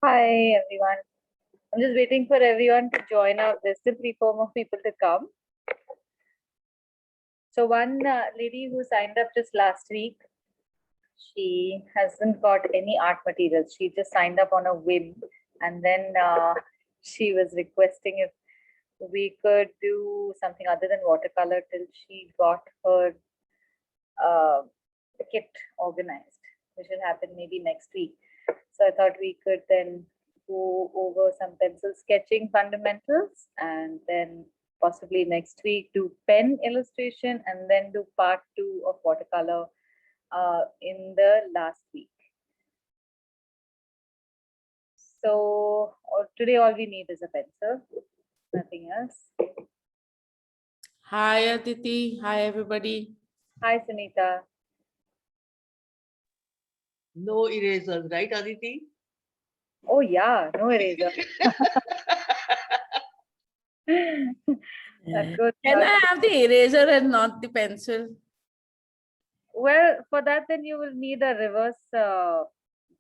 Hi everyone. I'm just waiting for everyone to join up. There's still 3-4 more people to come. So one lady who signed up just last week, she hasn't got any art materials. She just signed up on a whim, and then she was requesting if we could do something other than watercolor till she got her uh, kit organized, which will happen maybe next week. So I thought we could then go over some pencil sketching fundamentals and then possibly next week do pen illustration and then do part 2 of watercolor in the last week. So today all we need is a pencil, nothing else. Hi Aditi, hi everybody. Hi Sunita. No erasers, right, Aditi? Oh yeah, no eraser. That goes Can without I have the eraser and not the pencil? Well, for that, then you will need a reverse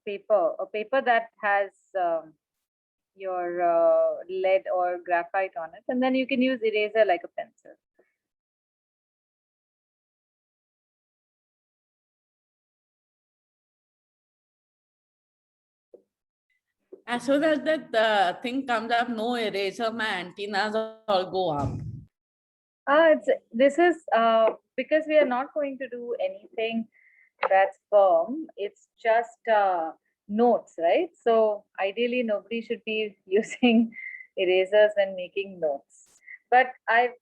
paper, a paper that has your lead or graphite on it, and then you can use eraser like a pencil. As soon as that thing comes up, no eraser, my antennas all go up. This is because we are not going to do anything that's firm. It's just notes, right? So ideally, nobody should be using erasers when making notes. But I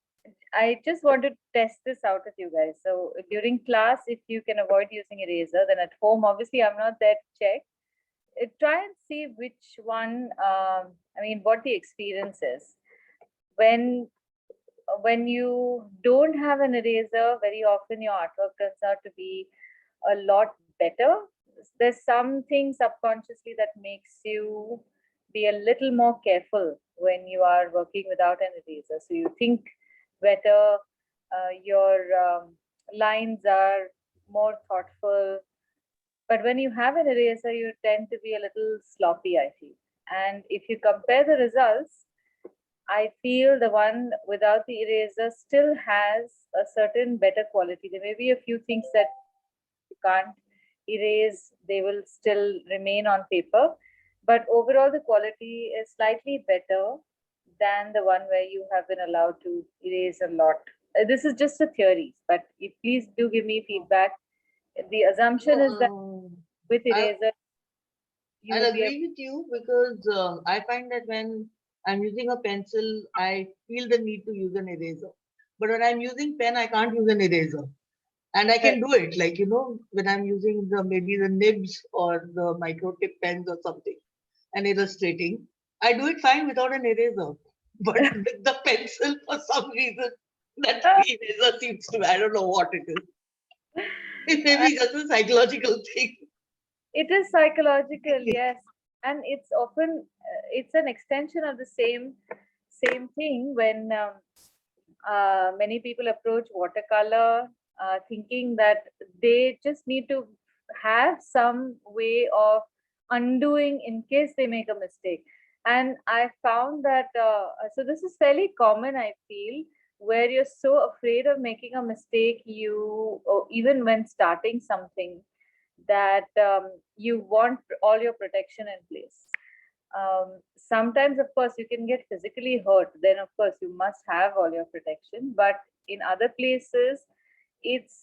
just want to test this out with you guys. So during class, if you can avoid using eraser, then at home, obviously, I'm not there to check. Try and see which one. I mean, what the experience is when you don't have an eraser. Very often, your artwork turns out to be a lot better. There's something subconsciously that makes you be a little more careful when you are working without an eraser. So you think better, your lines are more thoughtful. But when you have an eraser, you tend to be a little sloppy, I feel. And if you compare the results, I feel the one without the eraser still has a certain better quality. There may be a few things that you can't erase, they will still remain on paper. But overall, the quality is slightly better than the one where you have been allowed to erase a lot. This is just a theory, but please do give me feedback. The assumption is that with eraser, you I'll would be agree with you because I find that when I'm using a pencil, I feel the need to use an eraser. But when I'm using pen, I can't use an eraser. And I can do it, like, when I'm using maybe the nibs or the micro tip pens or something and illustrating, I do it fine without an eraser. But with the pencil, for some reason, that eraser seems to, I don't know what it is. It may be just a psychological thing. It is psychological, yes, and it's often it's an extension of the same thing when many people approach watercolor thinking that they just need to have some way of undoing in case they make a mistake. And I found that so this is fairly common, I feel, where you're so afraid of making a mistake, you or even when starting something, that you want all your protection in place. Sometimes, of course, you can get physically hurt. Then, of course, you must have all your protection. But in other places, it's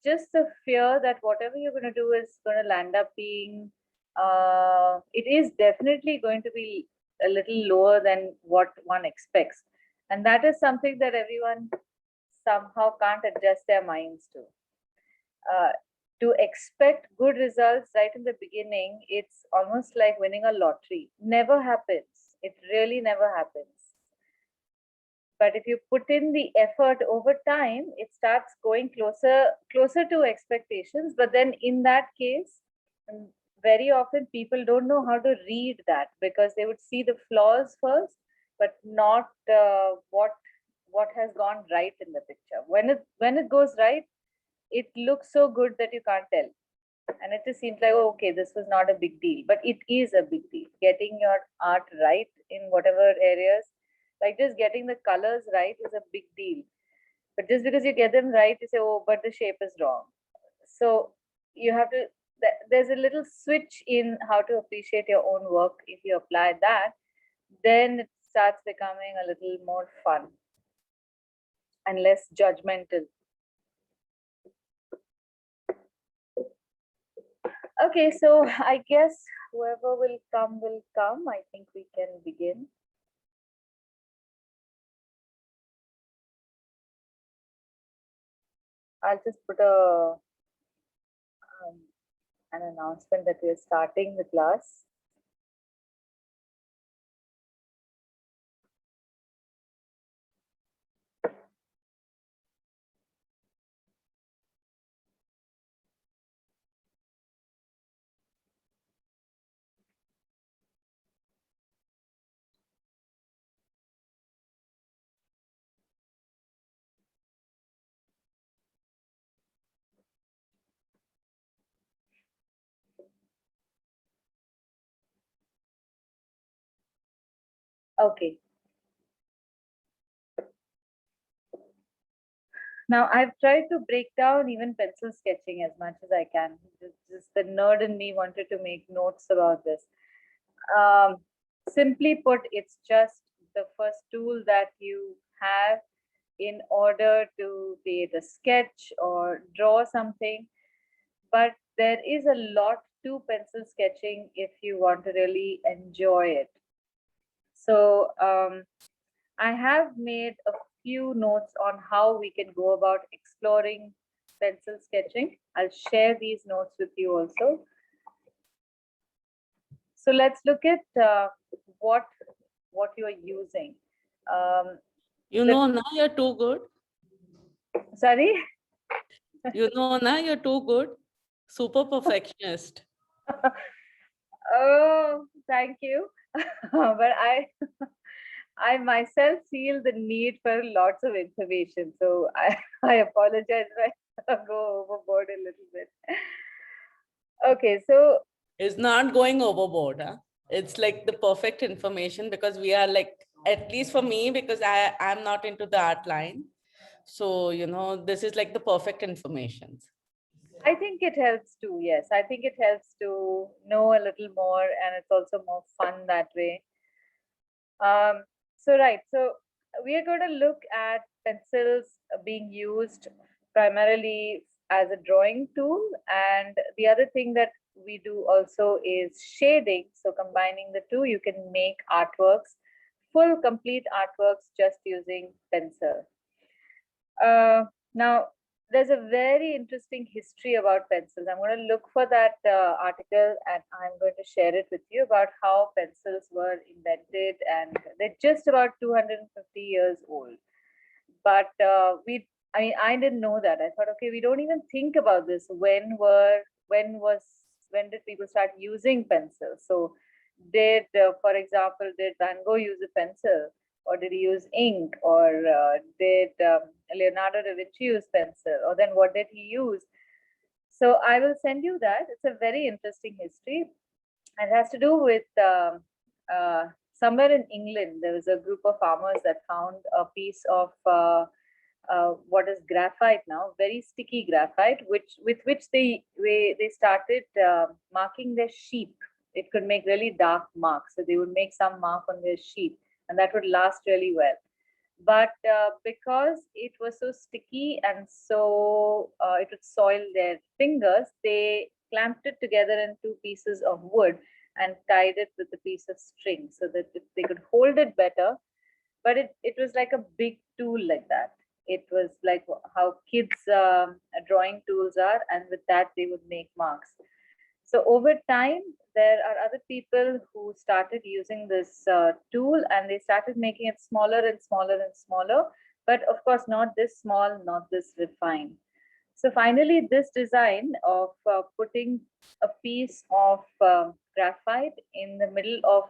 just the fear that whatever you're going to do is going to land up being, it is definitely going to be a little lower than what one expects. And that is something that everyone somehow can't adjust their minds to. Uh, to expect good results right in the beginning, it's almost like winning a lottery. Never happens. It really never happens. But if you put in the effort over time, it starts going closer to expectations. But then in that case, very often people don't know how to read that because they would see the flaws first, but not what has gone right in the picture. When it goes right, it looks so good that you can't tell. And it just seems like, oh, okay, this was not a big deal, but it is a big deal. Getting your art right in whatever areas, like just getting the colors right is a big deal. But just because you get them right, you say, oh, but the shape is wrong. So you have to, there's a little switch in how to appreciate your own work. If you apply that, then it starts becoming a little more fun and less judgmental. Okay, so I guess whoever will come will come. I think we can begin. I'll just put an announcement that we're starting the class. Okay. Now I've tried to break down even pencil sketching as much as I can. Just the nerd in me wanted to make notes about this. Simply put, it's just the first tool that you have in order to create a sketch or draw something. But there is a lot to pencil sketching if you want to really enjoy it. So I have made a few notes on how we can go about exploring pencil sketching. I'll share these notes with you also. So let's look at what you are using. You know, now you're too good. Sorry? You know, now you're too good. Super perfectionist. Oh, thank you. But I myself feel the need for lots of information. So I apologize if I go overboard a little bit. Okay, so It's not going overboard. Huh? It's like the perfect information because we are like, at least for me, because I'm not into the art line. So, you know, this is like the perfect information. I think it helps too. Yes, I think it helps to know a little more, and it's also more fun that way. So we are going to look at pencils being used primarily as a drawing tool, and the other thing that we do also is shading. So combining the two, you can make artworks, full complete artworks just using pencil. Now, there's a very interesting history about pencils. I'm going to look for that article and I'm going to share it with you about how pencils were invented, and they're just about 250 years old. But I didn't know that. I thought, okay, we don't even think about this. When did people start using pencils? So for example, did Van Gogh use a pencil? Or did he use ink? Or did Leonardo da Vinci use pencil? Or then what did he use? So I will send you that. It's a very interesting history. It has to do with somewhere in England, there was a group of farmers that found a piece of what is graphite now, very sticky graphite, with which they started marking their sheep. It could make really dark marks. So they would make some mark on their sheep, and that would last really well. But because it was so sticky and so it would soil their fingers, they clamped it together in two pieces of wood and tied it with a piece of string so that they could hold it better. But it was like a big tool like that. It was like how kids drawing tools are, and with that they would make marks. So over time, there are other people who started using this tool, and they started making it smaller and smaller and smaller. But of course, not this small, not this refined. So finally, this design of putting a piece of graphite in the middle of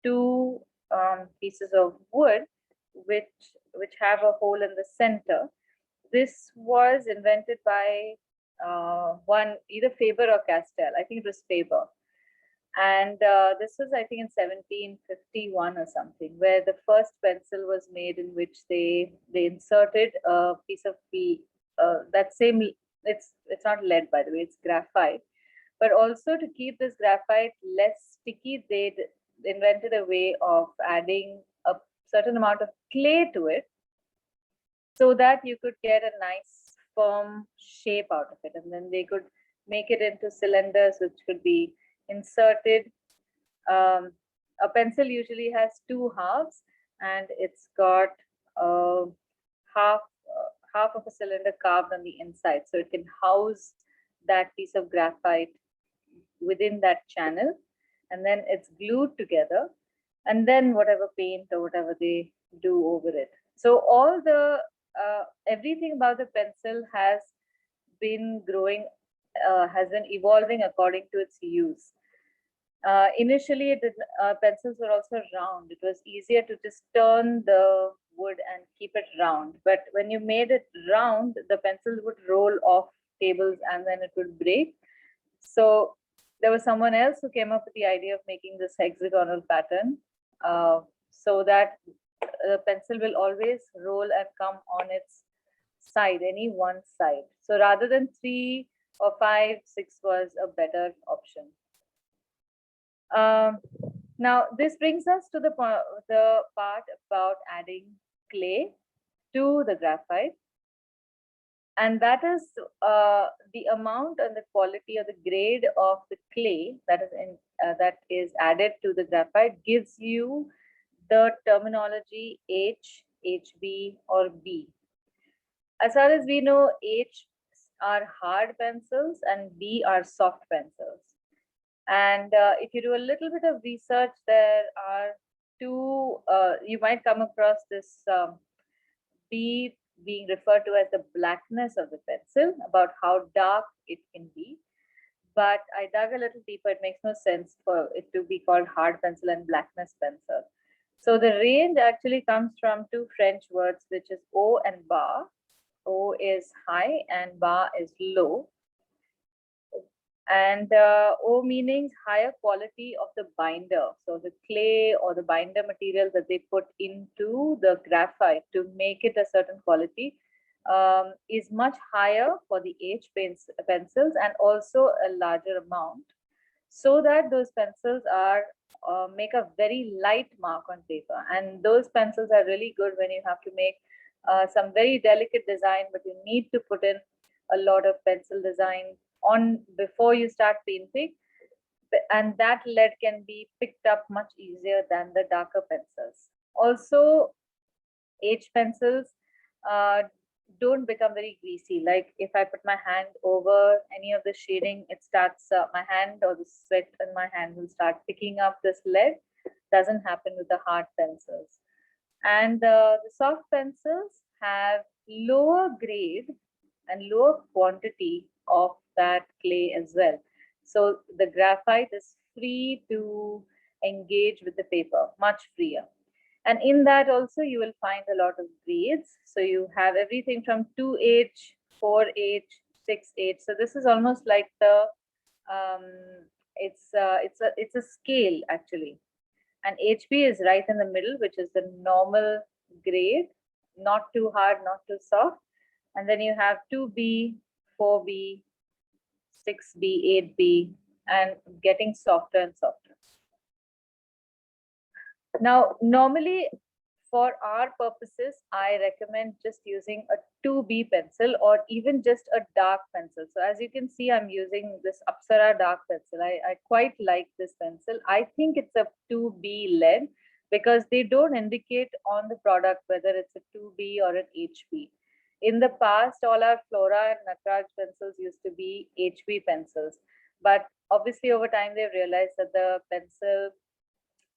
two pieces of wood, which have a hole in the center. This was invented by one, either Faber or Castell. I think it was Faber. And this was, I think, in 1751 or something, where the first pencil was made, in which they inserted a piece of that same, it's not lead, by the way, it's graphite. But also, to keep this graphite less sticky, they invented a way of adding a certain amount of clay to it, so that you could get a nice firm shape out of it. And then they could make it into cylinders, which could be inserted. A pencil usually has two halves, and it's got half half of a cylinder carved on the inside, so it can house that piece of graphite within that channel, and then it's glued together, and then whatever paint or whatever they do over it. So all the everything about the pencil has been growing, has been evolving according to its use. Initially, pencils were also round. It was easier to just turn the wood and keep it round. But when you made it round, the pencil would roll off tables and then it would break. So there was someone else who came up with the idea of making this hexagonal pattern, so that the pencil will always roll and come on its side, any one side. So rather than 3 or 5, 6 was a better option. Now, this brings us to the part about adding clay to the graphite. And that is the amount and the quality or the grade of the clay that is added to the graphite gives you the terminology H, HB, or B. As far as we know, H are hard pencils and B are soft pencils. And if you do a little bit of research, there are two, you might come across this B being referred to as the blackness of the pencil, about how dark it can be. But I dug a little deeper. It makes no sense for it to be called hard pencil and blackness pencil. So the range actually comes from two French words, which is O and bar. O is high and bar is low. And O meaning higher quality of the binder. So the clay or the binder material that they put into the graphite to make it a certain quality is much higher for the H pencils, and also a larger amount, so that those pencils are make a very light mark on paper. And those pencils are really good when you have to make some very delicate design, but you need to put in a lot of pencil design on before you start painting, and that lead can be picked up much easier than the darker pencils. Also, H pencils don't become very greasy. Like if I put my hand over any of the shading, it starts, my hand or the sweat in my hand will start picking up this lead. Doesn't happen with the hard pencils. And the soft pencils have lower grade and lower quantity of that clay as well. So the graphite is free to engage with the paper, much freer. And in that also you will find a lot of grades. So you have everything from 2H, 4H, 6H. So this is almost like the it's a scale actually. And HB is right in the middle, which is the normal grade, not too hard, not too soft. And then you have 2B, 4B, 6B, 8B, and getting softer and softer. Now, normally for our purposes, I recommend just using a 2B pencil or even just a dark pencil. So as you can see, I'm using this Apsara dark pencil. I quite like this pencil. I think it's a 2B lead because they don't indicate on the product whether it's a 2B or an HB. In the past, all our Flora and Nataraj pencils used to be HB pencils. But obviously over time, they've realized that the pencil,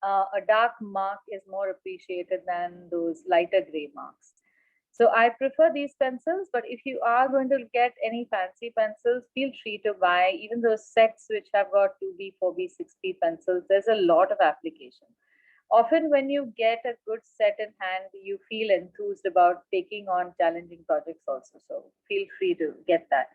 a dark mark is more appreciated than those lighter gray marks. So I prefer these pencils, but if you are going to get any fancy pencils, feel free to buy even those sets which have got 2B, 4B, 6B pencils. There's a lot of application. Often when you get a good set in hand, you feel enthused about taking on challenging projects also. So feel free to get that.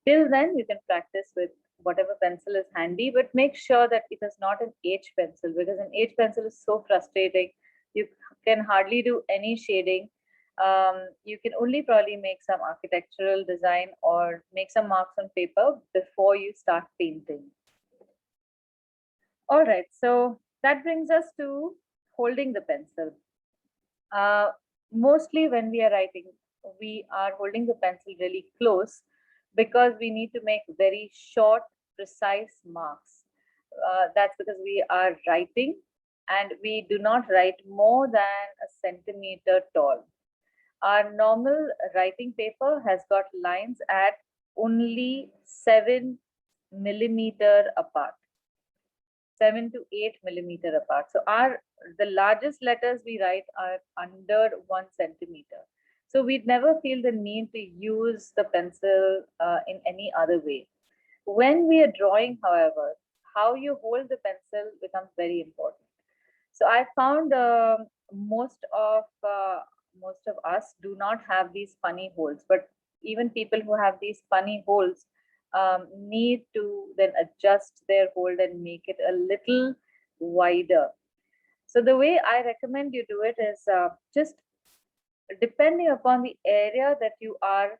Till then, you can practice with whatever pencil is handy, but make sure that it is not an H pencil, because an H pencil is so frustrating. You can hardly do any shading. You can only probably make some architectural design or make some marks on paper before you start painting. All right, so that brings us to holding the pencil. Mostly when we are writing, we are holding the pencil really close because we need to make very short, precise marks. That's because we are writing and we do not write more than a centimeter tall. Our normal writing paper has got lines at only 7 millimeter apart. 7 to 8 millimeter apart. So the largest letters we write are under 1 centimeter. So we'd never feel the need to use the pencil in any other way. When we are drawing, however, how you hold the pencil becomes very important. So I found most of us do not have these funny holes, but even people who have these funny holes need to then adjust their hold and make it a little wider. So the way I recommend you do it is just depending upon the area that you are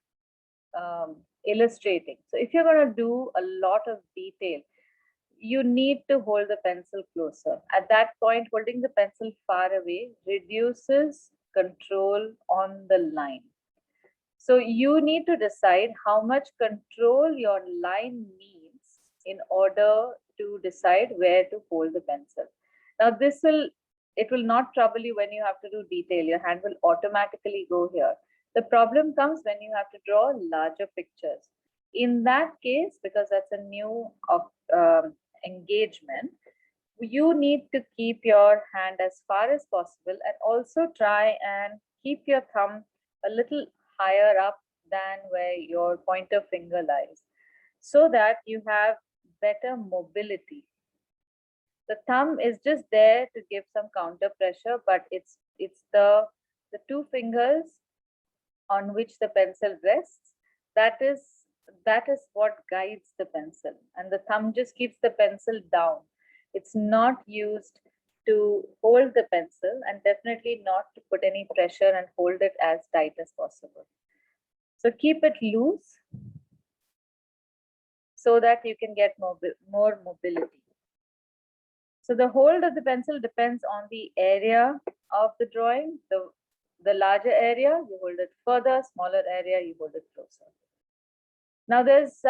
illustrating. So if you're going to do a lot of detail, you need to hold the pencil closer. At that point, holding the pencil far away reduces control on the line. So you need to decide how much control your line needs in order to decide where to hold the pencil. Now it will not trouble you when you have to do detail. Your hand will automatically go here. The problem comes when you have to draw larger pictures. In that case, because that's a new engagement, you need to keep your hand as far as possible and also try and keep your thumb a little higher up than where your pointer finger lies, so that you have better mobility. The thumb is just there to give some counter pressure, but it's the two fingers on which the pencil rests, that is what guides the pencil, and the thumb just keeps the pencil down. It's not used to hold the pencil, and definitely not to put any pressure and hold it as tight as possible. So keep it loose so that you can get more mobility. So the hold of the pencil depends on the area of the drawing. The larger area, you hold it further, smaller area, you hold it closer. Now there's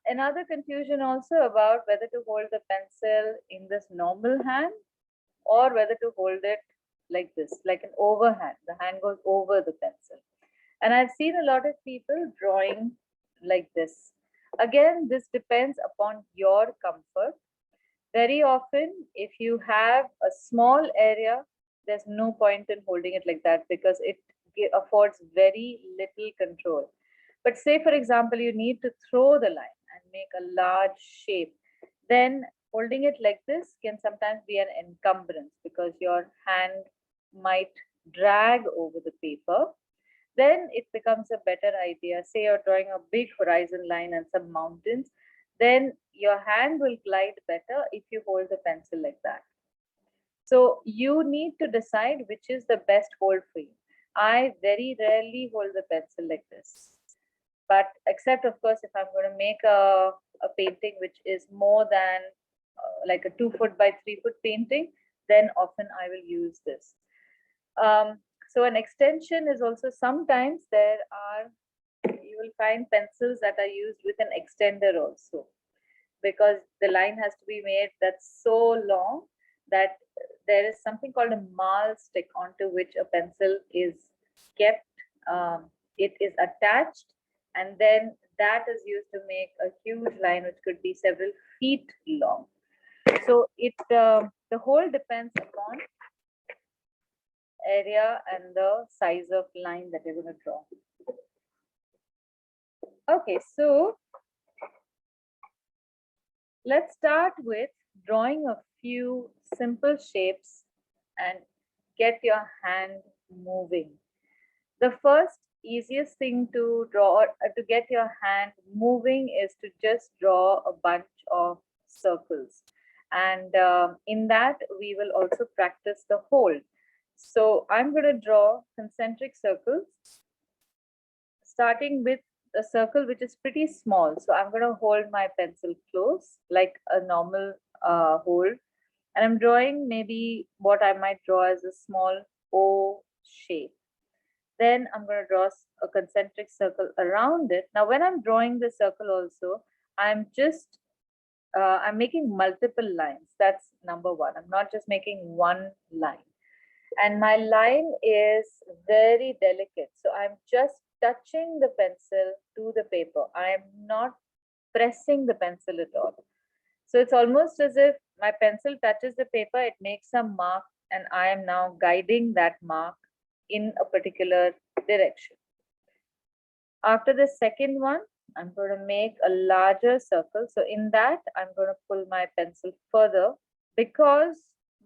another confusion also about whether to hold the pencil in this normal hand or whether to hold it like this, like an overhand. The hand goes over the pencil. And I've seen a lot of people drawing like this. Again, this depends upon your comfort. Very often, if you have a small area, there's no point in holding it like that because it affords very little control. But say, for example, you need to throw the line and make a large shape, then holding it like this can sometimes be an encumbrance because your hand might drag over the paper. Then it becomes a better idea. Say you're drawing a big horizon line and some mountains, then your hand will glide better if you hold the pencil like that. So you need to decide which is the best hold for you. I very rarely hold the pencil like this. But except, of course, if I'm going to make a painting which is more than like a 2 foot by 3 foot painting, then often I will use this. So an extension is also sometimes you will find pencils that are used with an extender also, because the line has to be made that's so long that there is something called a mahl stick onto which a pencil is kept. It is attached, and then that is used to make a huge line which could be several feet long. So the whole depends upon area and the size of line that you're going to draw. Okay, so let's start with drawing a few simple shapes and get your hand moving. The first easiest thing to draw, to get your hand moving, is to just draw a bunch of circles. And in that, we will also practice the hold. So I'm going to draw concentric circles, starting with a circle which is pretty small. So I'm going to hold my pencil close like a normal hold. And I'm drawing maybe what I might draw as a small O shape. Then I'm going to draw a concentric circle around it. Now, when I'm drawing the circle also, I'm making multiple lines. That's number one. I'm not just making one line. And my line is very delicate. So I'm just touching the pencil to the paper. I am not pressing the pencil at all. So it's almost as if my pencil touches the paper, it makes a mark, and I am now guiding that mark in a particular direction. After the second one, I'm going to make a larger circle. So in that, I'm going to pull my pencil further, because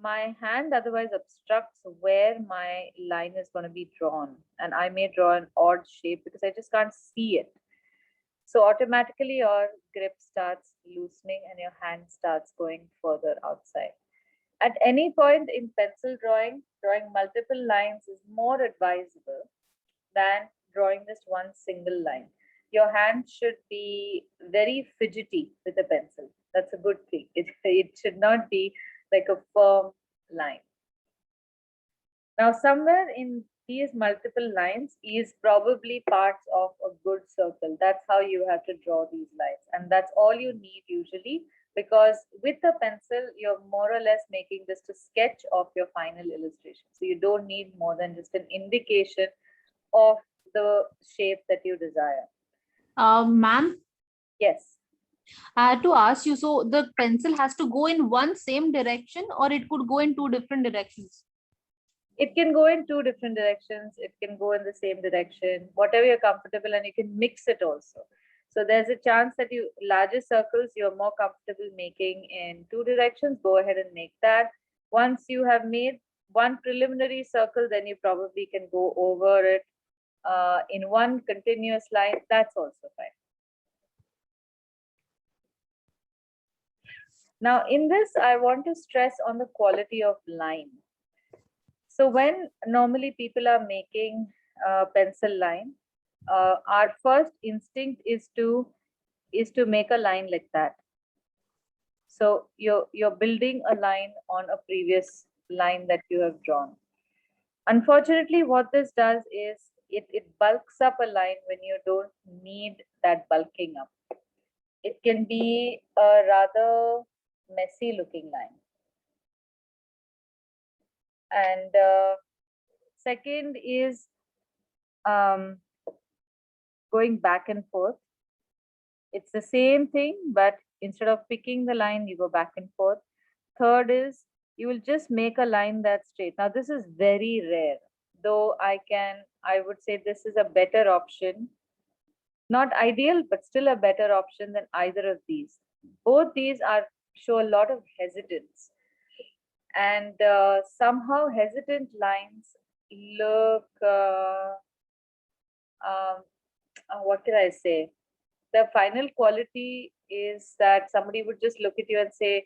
my hand otherwise obstructs where my line is going to be drawn. And I may draw an odd shape because I just can't see it. So automatically your grip starts loosening and your hand starts going further outside. At any point in pencil drawing multiple lines is more advisable than drawing just one single line. Your hand should be very fidgety with a pencil. That's a good thing. It should not be like a firm line. Now, somewhere in these multiple lines is probably parts of a good circle. That's how you have to draw these lines. And that's all you need usually, because with a pencil, you're more or less making just a sketch of your final illustration. So you don't need more than just an indication of the shape that you desire. Ma'am, Yes. I had to ask you, so the pencil has to go in one same direction, or it could go in two different directions? It can go in two different directions. It can go in the same direction, whatever you're comfortable, and you can mix it also. So there's a chance that larger circles, you're more comfortable making in two directions. Go ahead and make that. Once you have made one preliminary circle, then you probably can go over it in one continuous line. That's also fine. Now, in this, I want to stress on the quality of line. So when normally people are making a pencil line, our first instinct is to make a line like that. So you're building a line on a previous line that you have drawn. Unfortunately, what this does is it bulks up a line when you don't need that bulking up. It can be a rather messy looking line. And second is going back and forth. It's the same thing, but instead of picking the line, you go back and forth. Third is you will just make a line that's straight. Now, this is very rare, though I would say this is a better option. Not ideal, but still a better option than either of these. Both these show a lot of hesitance. And somehow hesitant lines look, what can I say? The final quality is that somebody would just look at you and say,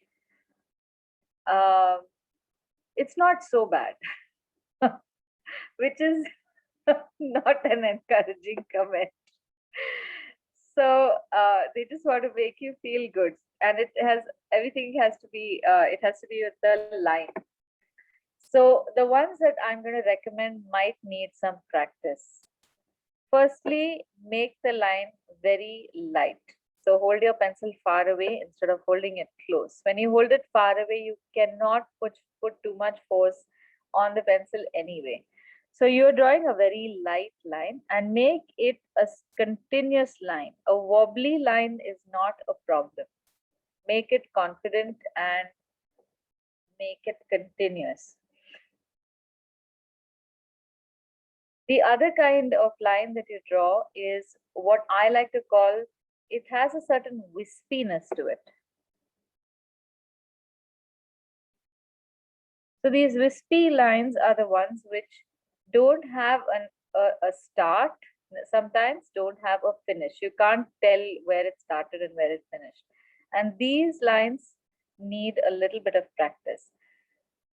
it's not so bad, which is not an encouraging comment. So they just want to make you feel good. And everything has to be with the line. So the ones that I'm going to recommend might need some practice. Firstly, make the line very light. So hold your pencil far away instead of holding it close. When you hold it far away, you cannot put too much force on the pencil anyway. So you're drawing a very light line and make it a continuous line. A wobbly line is not a problem. Make it confident and make it continuous. The other kind of line that you draw is what I like to call, it has a certain wispiness to it. So these wispy lines are the ones which don't have a start sometimes don't have a finish. You can't tell where it started and where it finished. And these lines need a little bit of practice.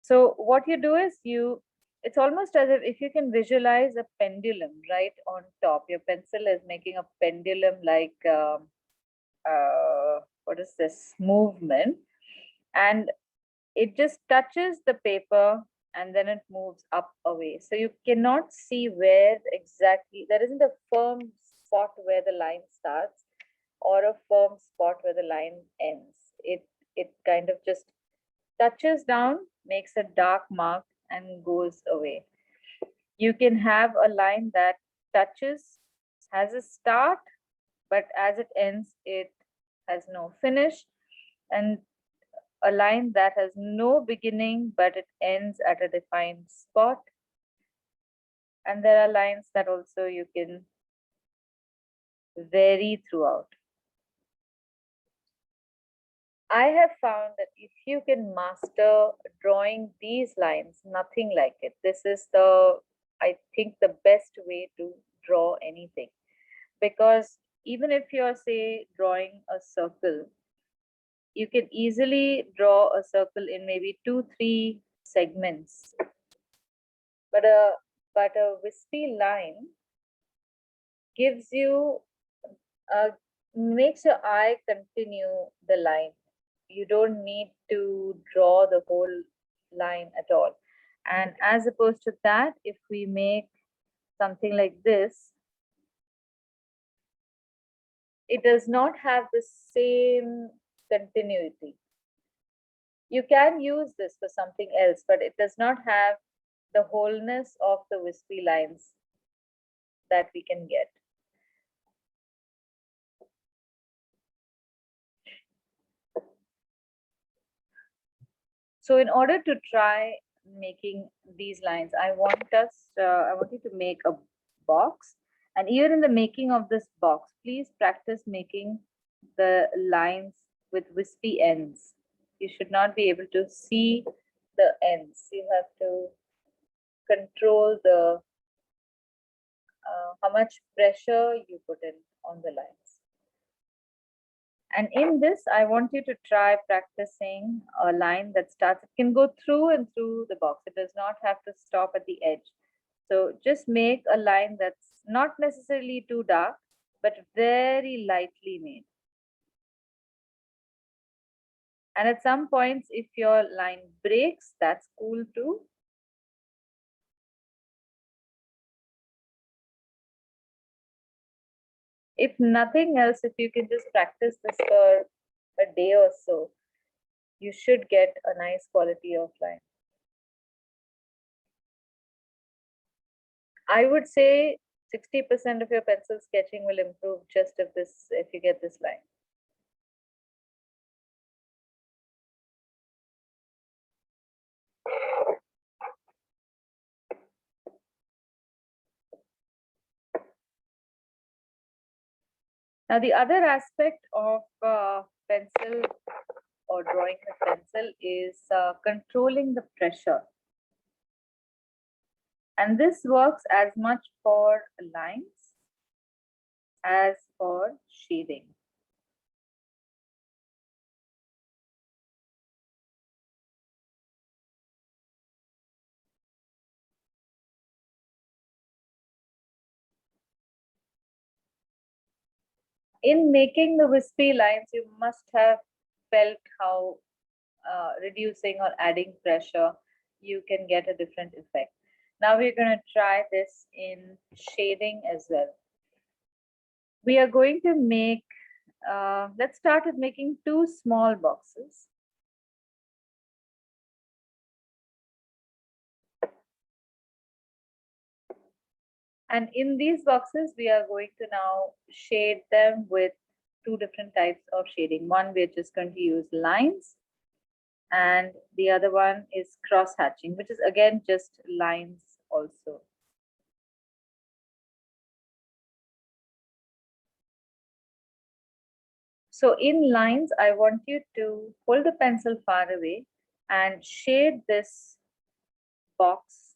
So what you do is it's almost as if you can visualize a pendulum right on top. Your pencil is making a pendulum like, what is this movement? And it just touches the paper and then it moves up away. So you cannot see where exactly, there isn't a firm spot where the line starts or a firm spot where the line ends. It kind of just touches down, makes a dark mark and goes away. You can have a line that touches, has a start, but as it ends, it has no finish. And a line that has no beginning, but it ends at a defined spot. And there are lines that also you can vary throughout. I have found that if you can master drawing these lines, nothing like it. This is I think, the best way to draw anything. Because even if you're, say, drawing a circle, you can easily draw a circle in maybe 2-3 segments. But a wispy line gives you, makes your eye continue the line. You don't need to draw the whole line at all. And as opposed to that, if we make something like this, it does not have the same continuity. You can use this for something else, but it does not have the wholeness of the wispy lines that we can get. So in order to try making these lines, I want you to make a box. And even in the making of this box, please practice making the lines with wispy ends. You should not be able to see the ends. You have to control how much pressure you put in on the lines. And in this, I want you to try practicing a line that starts, it can go through and through the box. It does not have to stop at the edge. So just make a line that's not necessarily too dark, but very lightly made. And at some points, if your line breaks, that's cool too. If nothing else, if you can just practice this for a day or so, you should get a nice quality of line. I would say 60% of your pencil sketching will improve just if you get this line. Now, the other aspect of pencil or drawing with pencil is controlling the pressure. And this works as much for lines as for shading. In making the wispy lines, you must have felt how reducing or adding pressure, you can get a different effect. Now we're going to try this in shading as well. We are going to make, let's start with making 2 small boxes. And in these boxes, we are going to now shade them with 2 different types of shading. One, we're just going to use lines. And the other one is cross hatching, which is again just lines also. So in lines, I want you to hold the pencil far away and shade this box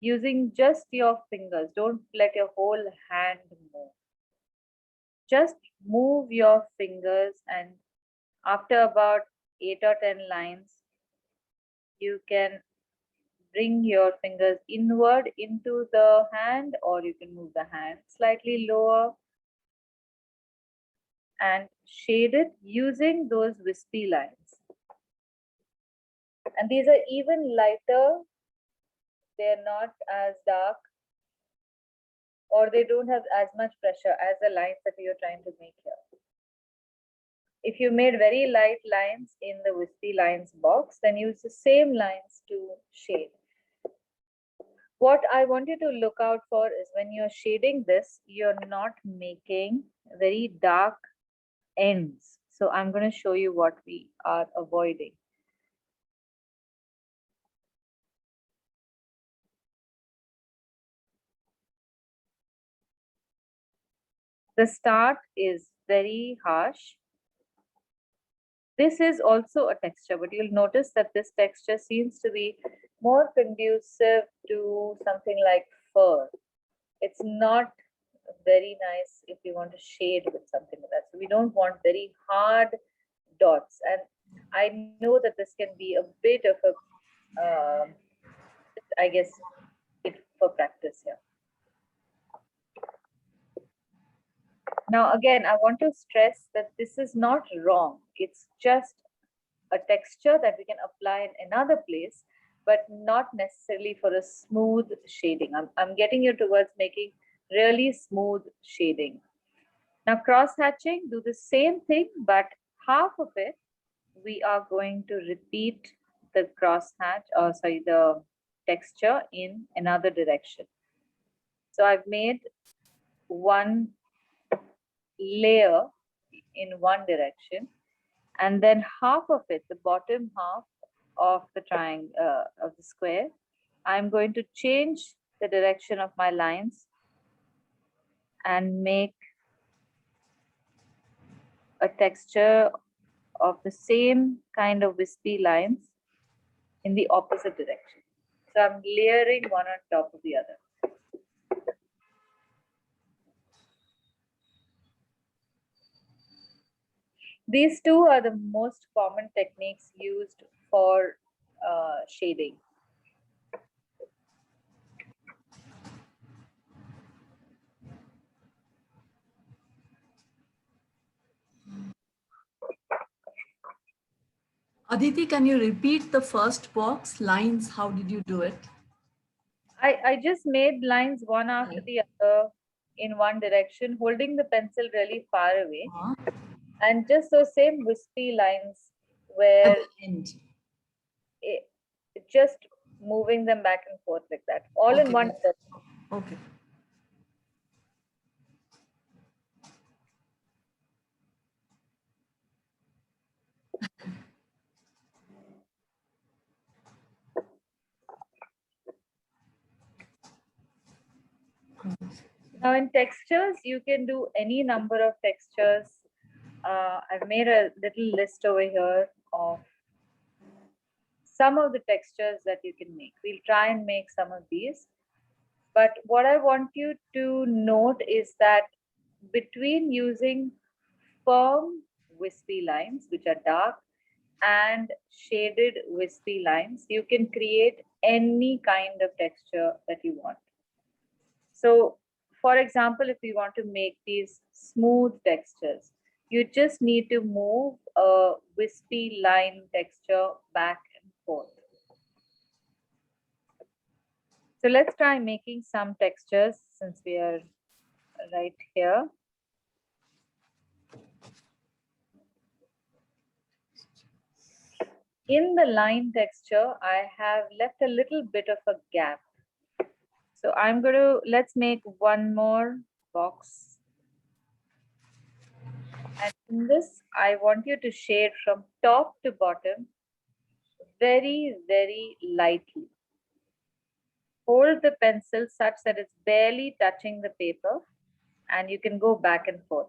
using just your fingers. Don't let your whole hand move. Just move your fingers, and after about 8 or 10 lines, you can bring your fingers inward into the hand, or you can move the hand slightly lower and shade it using those wispy lines. And these are even lighter, they're not as dark, or they don't have as much pressure as the lines that you're trying to make here. If you made very light lines in the wispy lines box, then use the same lines to shade. What I want you to look out for is when you're shading this, you're not making very dark ends. So I'm going to show you what we are avoiding. The start is very harsh. This is also a texture, but you'll notice that this texture seems to be more conducive to something like fur. It's not very nice if you want to shade with something like that. So we don't want very hard dots. And I know that this can be a bit of a, I guess, for practice here. Now, again, I want to stress that this is not wrong. It's just a texture that we can apply in another place, but not necessarily for a smooth shading. I'm getting you towards making really smooth shading. Now, cross hatching, do the same thing, but half of it, we are going to repeat the cross hatch, or sorry, the texture in another direction. So I've made one layer in one direction, and then half of it, the bottom half of the triangle, of the square, I'm going to change the direction of my lines and make a texture of the same kind of wispy lines in the opposite direction. So I'm layering one on top of the other. These two are the most common techniques used for shading. Aditi, can you repeat the first box lines? How did you do it? I just made lines one after the other in one direction, holding the pencil really far away. And just those same wispy lines where At the end. Just moving them back and forth like that, all in one direction. Okay. Now in textures, you can do any number of textures. I've made a little list over here of some of the textures that you can make. We'll try and make some of these. But what I want you to note is that between using firm wispy lines, which are dark, and shaded wispy lines, you can create any kind of texture that you want. So, for example, if you want to make these smooth textures, you just need to move a wispy line texture back and forth. So let's try making some textures since we are right here. In the line texture, I have left a little bit of a gap. So I'm going to, let's make one more box. And in this, I want you to shade from top to bottom very, very lightly. Hold the pencil such that it's barely touching the paper, and you can go back and forth.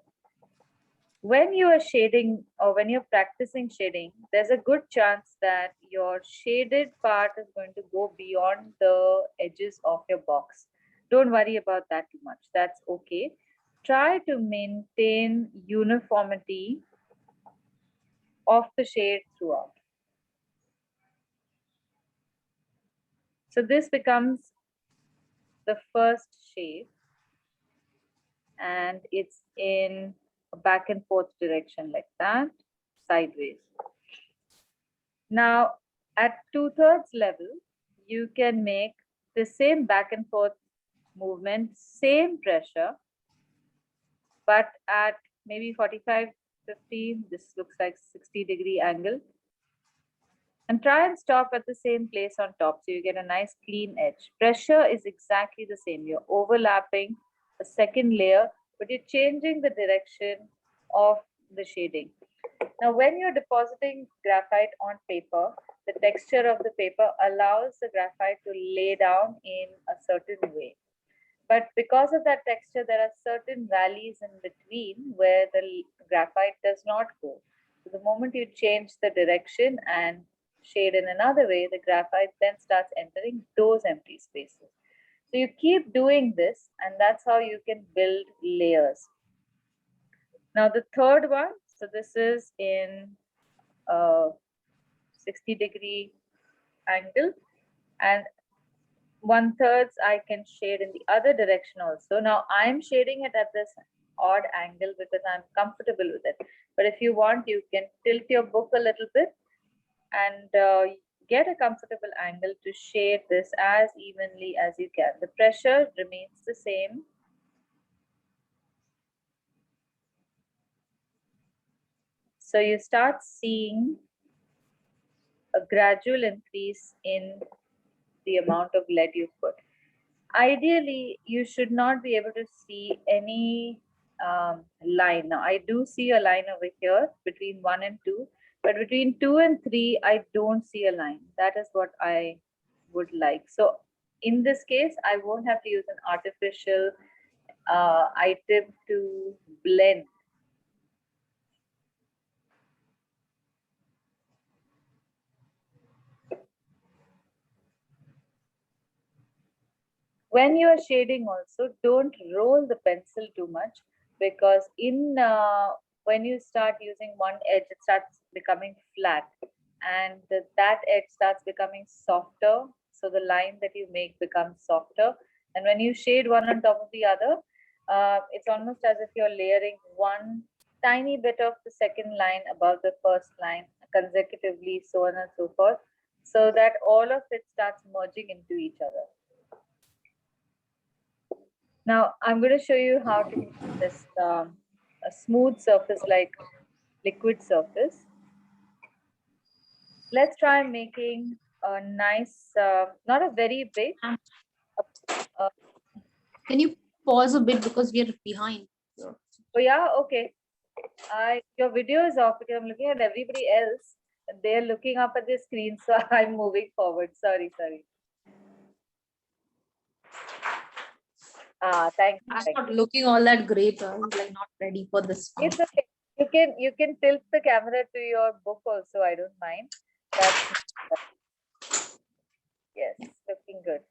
when you are shading or when you're practicing shading, there's a good chance that your shaded part is going to go beyond the edges of your box. Don't worry about that too much. That's okay. Try to maintain uniformity of the shade throughout. So this becomes the first shade, and it's in a back and forth direction like that, sideways. Now, at 2/3 level, you can make the same back and forth movement, same pressure, but at maybe 45, 50, this looks like 60-degree angle. And try and stop at the same place on top so you get a nice clean edge. Pressure is exactly the same. You're overlapping a second layer, but you're changing the direction of the shading. Now, when you're depositing graphite on paper, the texture of the paper allows the graphite to lay down in a certain way. But because of that texture, there are certain valleys in between where the graphite does not go. So the moment you change the direction and shade in another way, the graphite then starts entering those empty spaces. So you keep doing this, and that's how you can build layers. Now the third one, so this is in 60-degree angle, and 1/3 I can shade in the other direction also. Now I'm shading it at this odd angle because I'm comfortable with it. But if you want, you can tilt your book a little bit and get a comfortable angle to shade this as evenly as you can. The pressure remains the same. So you start seeing a gradual increase in the amount of lead you put. Ideally, you should not be able to see any line. Now, I do see a line over here between 1 and 2, but between 2 and 3, I don't see a line. That is what I would like. So in this case, I won't have to use an artificial item to blend. When you are shading also, don't roll the pencil too much, because when you start using one edge, it starts becoming flat, and that edge starts becoming softer. So the line that you make becomes softer. And when you shade one on top of the other, it's almost as if you're layering one tiny bit of the second line above the first line consecutively, so on and so forth, so that all of it starts merging into each other. Now, I'm going to show you how to make this a smooth surface like liquid surface. Let's try making a nice, not a very big. Can you pause a bit because we are behind? Oh yeah, okay. Your video is off because I'm looking at everybody else. They're looking up at the screen, so I'm moving forward. Sorry. Thank you. I'm not looking all that great. I'm like not ready for this. It's okay. You can tilt the camera to your book also. I don't mind. Yes, looking good.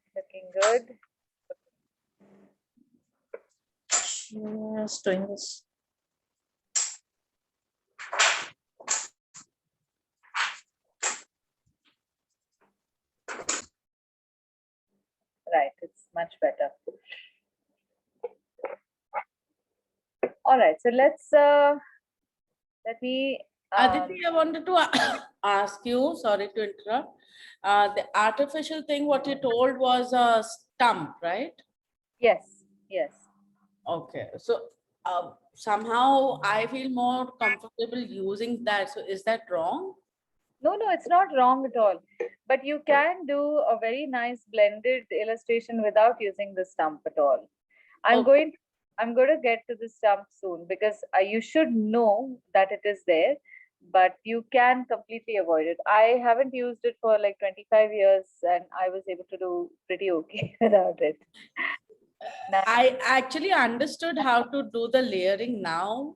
Just doing this. Right, it's much better. All right, so let me. Aditi, I wanted to ask you, sorry to interrupt. The artificial thing, what you told was a stump, right? Yes. Okay, so somehow I feel more comfortable using that. So is that wrong? No, it's not wrong at all. But you can do a very nice blended illustration without using the stump at all. I'm going to get to the stump soon, because you should know that it is there, but you can completely avoid it. I haven't used it for like 25 years and I was able to do pretty okay without it. I actually understood how to do the layering now,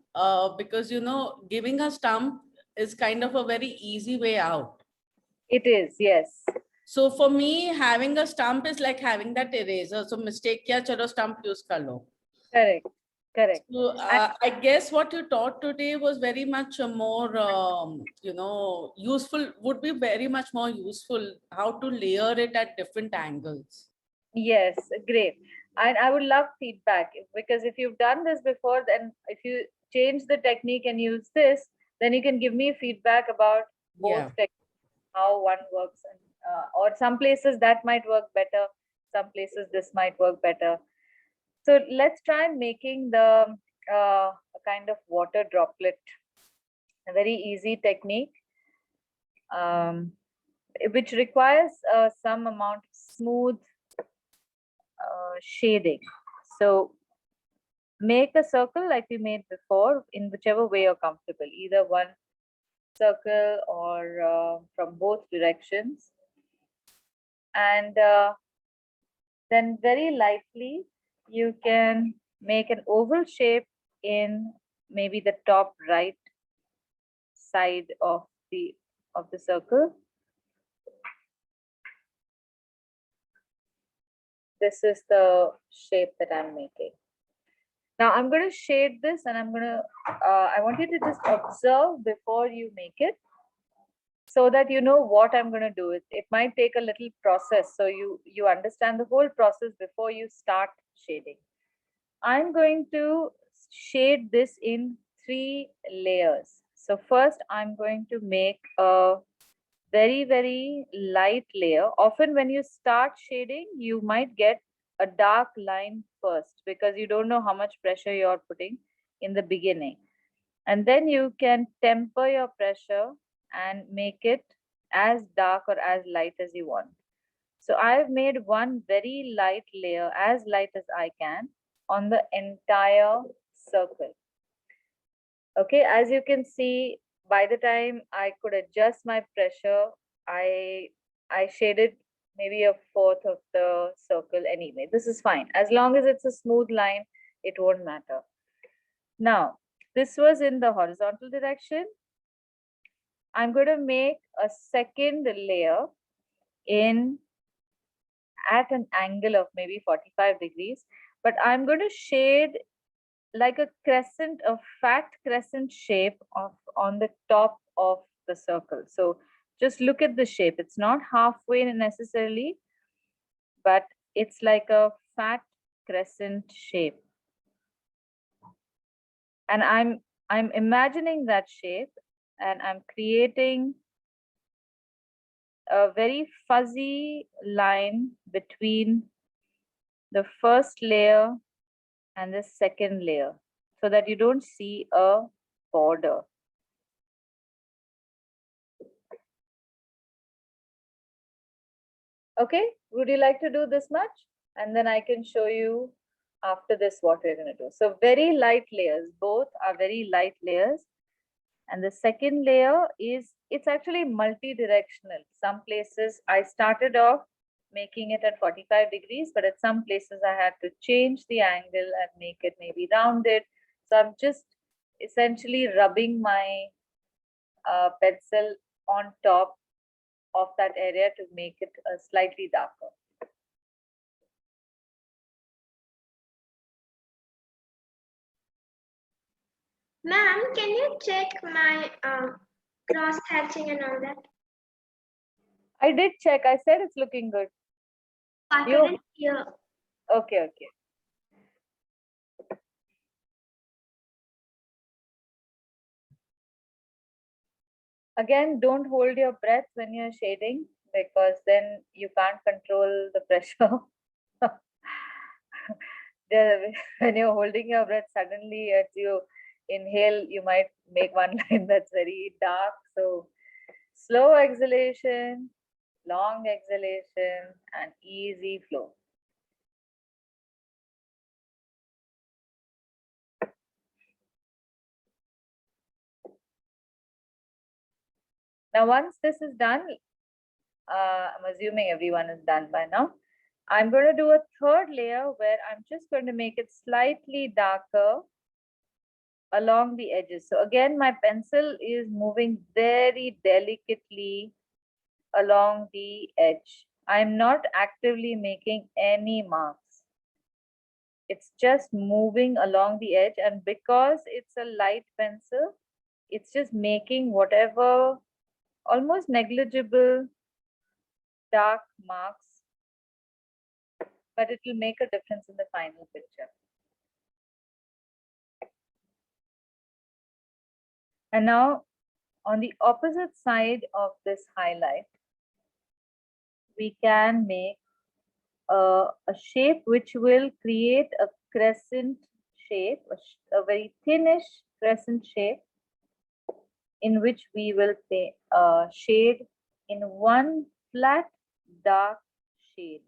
because, you know, giving a stump is kind of a very easy way out. It is, yes. So for me, having a stump is like having that eraser. So mistake kiya, chalo stump use kar lo. Correct, correct. So I guess what you taught today was very much more, you know, useful, would be very much more useful how to layer it at different angles. Yes, great. And I would love feedback because if you've done this before, then if you change the technique and use this, then you can give me feedback about both Yeah. techniques, how one works, and or some places that might work better, some places this might work better. So let's try making the a kind of water droplet, a very easy technique, which requires some amount of smooth shading. So make a circle like we made before in whichever way you're comfortable, either one circle or from both directions. And then very lightly, you can make an oval shape in maybe the top right side of the circle. This is the shape that I'm making. Now I'm going to shade this and I'm going to, I want you to just observe before you make it so that you know what I'm going to do. It might take a little process. So you understand the whole process before you start shading. I'm going to shade this in 3 layers. So first I'm going to make a very, very light layer. Often when you start shading, you might get a dark line first because you don't know how much pressure you're putting in the beginning. And then you can temper your pressure and make it as dark or as light as you want. So I've made one very light layer, as light as I can, on the entire circle. Okay, as you can see, by the time I could adjust my pressure, I shaded maybe a fourth of the circle anyway. This is fine. As long as it's a smooth line, it won't matter. Now, this was in the horizontal direction. I'm going to make a second layer at an angle of maybe 45 degrees, but I'm going to shade like a crescent, a fat crescent shape on the top of the circle. So just look at the shape. It's not halfway necessarily, but it's like a fat crescent shape. And I'm imagining that shape and I'm creating a very fuzzy line between the first layer and the second layer so that you don't see a border. Okay, would you like to do this much? And then I can show you after this what we're going to do. So very light layers, both are very light layers. And the second layer is, it's actually multi-directional. Some places I started off making it at 45 degrees, but at some places I had to change the angle and make it maybe rounded. So I'm just essentially rubbing my pencil on top of that area to make it slightly darker. Ma'am, can you check my cross hatching and all that? I did check. I said it's looking good. I couldn't hear. Okay, okay. Again, don't hold your breath when you're shading because then you can't control the pressure. When you're holding your breath, suddenly as you inhale, you might make one line that's very dark. So slow exhalation, long exhalation, and easy flow. Now, once this is done, I'm assuming everyone is done by now. I'm going to do a third layer where I'm just going to make it slightly darker along the edges. So again, my pencil is moving very delicately along the edge. I'm not actively making any marks. It's just moving along the edge, and because it's a light pencil, it's just making whatever almost negligible dark marks, but it will make a difference in the final picture. And now on the opposite side of this highlight, we can make a shape which will create a crescent shape, a very thinnish crescent shape, in which we will shade in one flat dark shade.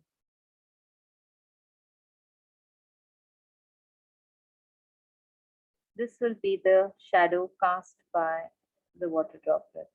This will be the shadow cast by the water droplet.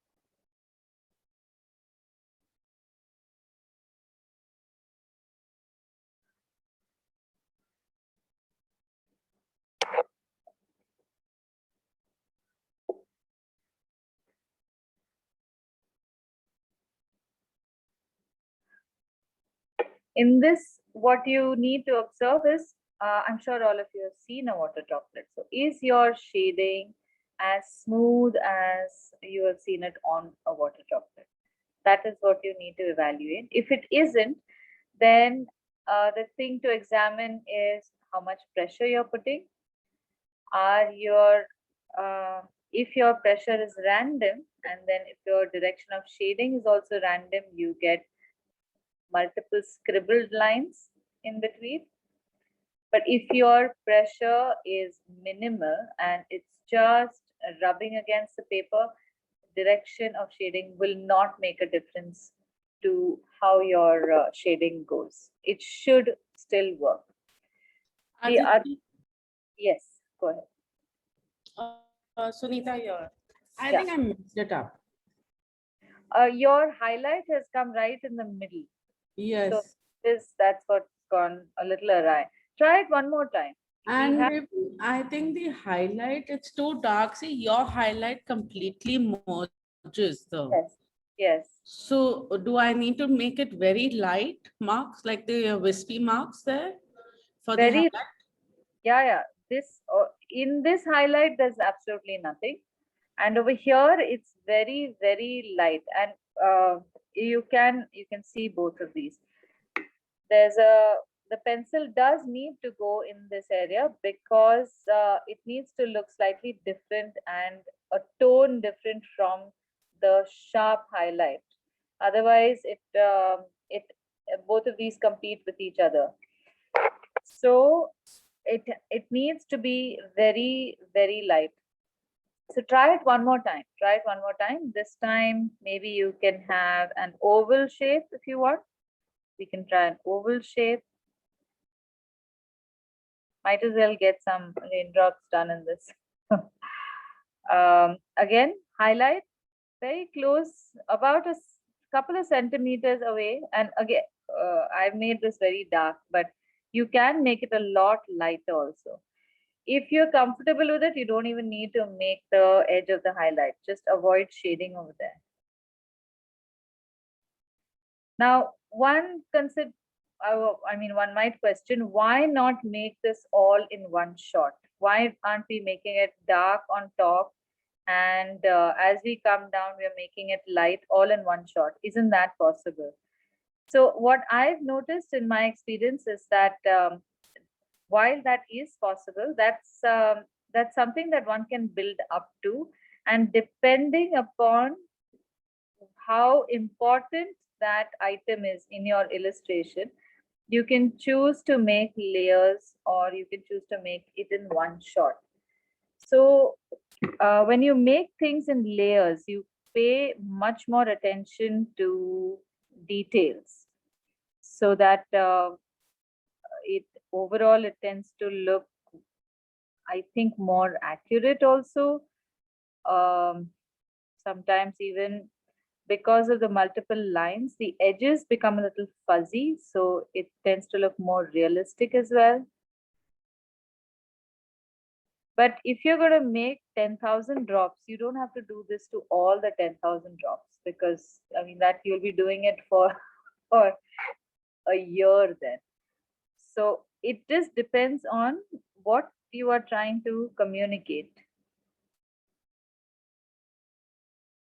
In this, what you need to observe is, I'm sure all of you have seen a water droplet. So is your shading as smooth as you have seen it on a water droplet? That is what you need to evaluate. If it isn't, then the thing to examine is how much pressure you're putting. If your pressure is random, and then if your direction of shading is also random, you get multiple scribbled lines in between. But if your pressure is minimal and it's just rubbing against the paper, direction of shading will not make a difference to how your shading goes. It should still work. Yes, go ahead. Sunita, I Yeah. think I mixed it up. Your highlight has come right in the middle. Yes. So that's what's gone a little awry. Try it one more time. And maybe I think the highlight, it's too dark. See, your highlight completely merges though. Yes. Yes. So do I need to make it very light marks, like the wispy marks there for the Very, highlight? yeah. This in this highlight, there's absolutely nothing. And over here, it's very, very light. And you can see both of these. The pencil does need to go in this area because it needs to look slightly different and a tone different from the sharp highlight. Otherwise, both of these compete with each other. So it needs to be very, very light. So try it one more time. Try it one more time. This time, maybe you can have an oval shape if you want. We can try an oval shape. Might as well get some raindrops done in this. Again, highlight very close, about a couple of centimeters away. And again, I've made this very dark, but you can make it a lot lighter also. If you're comfortable with it, you don't even need to make the edge of the highlight. Just avoid shading over there. Now, one might question, why not make this all in one shot? Why aren't we making it dark on top? And as we come down, we are making it light all in one shot. Isn't that possible? So what I've noticed in my experience is that while that is possible, that's something that one can build up to. And depending upon how important that item is in your illustration, you can choose to make layers or you can choose to make it in one shot. So when you make things in layers, you pay much more attention to details so that overall it tends to look, I think, more accurate also. Sometimes even because of the multiple lines, the edges become a little fuzzy, so it tends to look more realistic as well. But if you're going to make 10,000 drops, you don't have to do this to all the 10,000 drops, because I mean that you'll be doing it for a year then. So it just depends on what you are trying to communicate.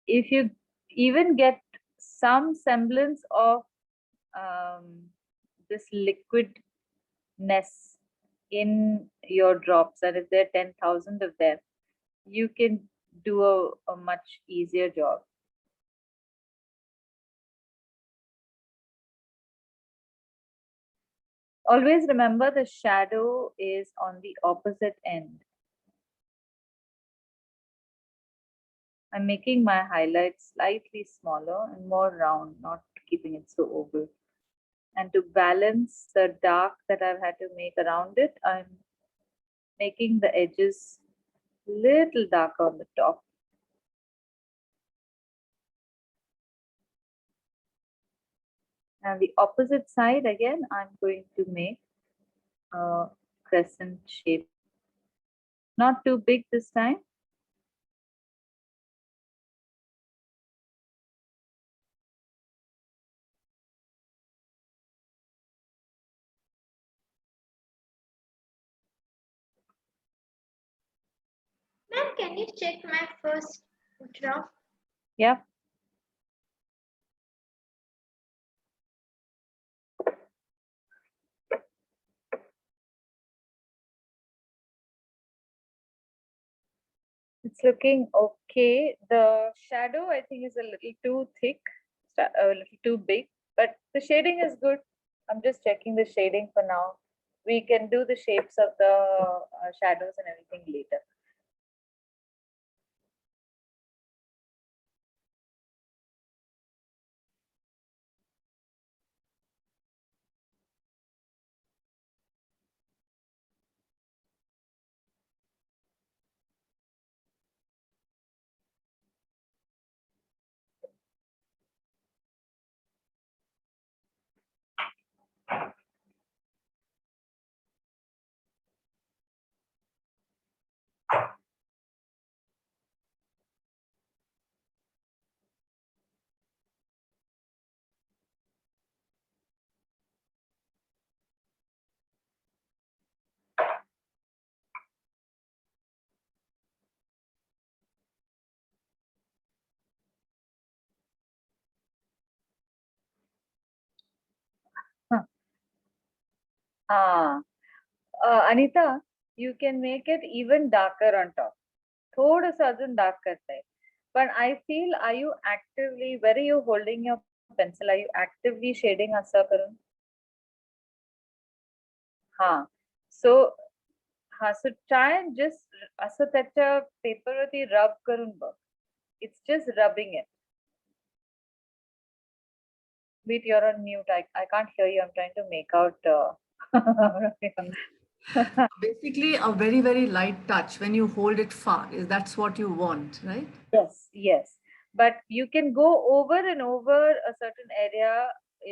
If you even get some semblance of this liquidness in your drops, and if there are 10,000 of them, you can do a much easier job. Always remember the shadow is on the opposite end. I'm making my highlights slightly smaller and more round, not keeping it so oval. And to balance the dark that I've had to make around it, I'm making the edges little darker on the top. And the opposite side, again, I'm going to make a crescent shape. Not too big this time. Ma'am, can you check my first drop? Yeah. It's looking okay. The shadow, I think, is a little too thick, a little too big, but the shading is good. I'm just checking the shading for now. We can do the shapes of the shadows and everything later. Ah, Anita, you can make it even darker on top. थोड़ा सा अजून dark करते हैं. But I feel, are you actively, where are you holding your pencil? Are you actively shading असा करून? हाँ. So, so try and just असं त्याच्या paper वरती rub करून बघ. It's just rubbing it. Wait, you're on mute. I can't hear you. I'm trying to make out. Basically, a very, very light touch when you hold it far. That's what you want, right? Yes, yes. But you can go over and over a certain area,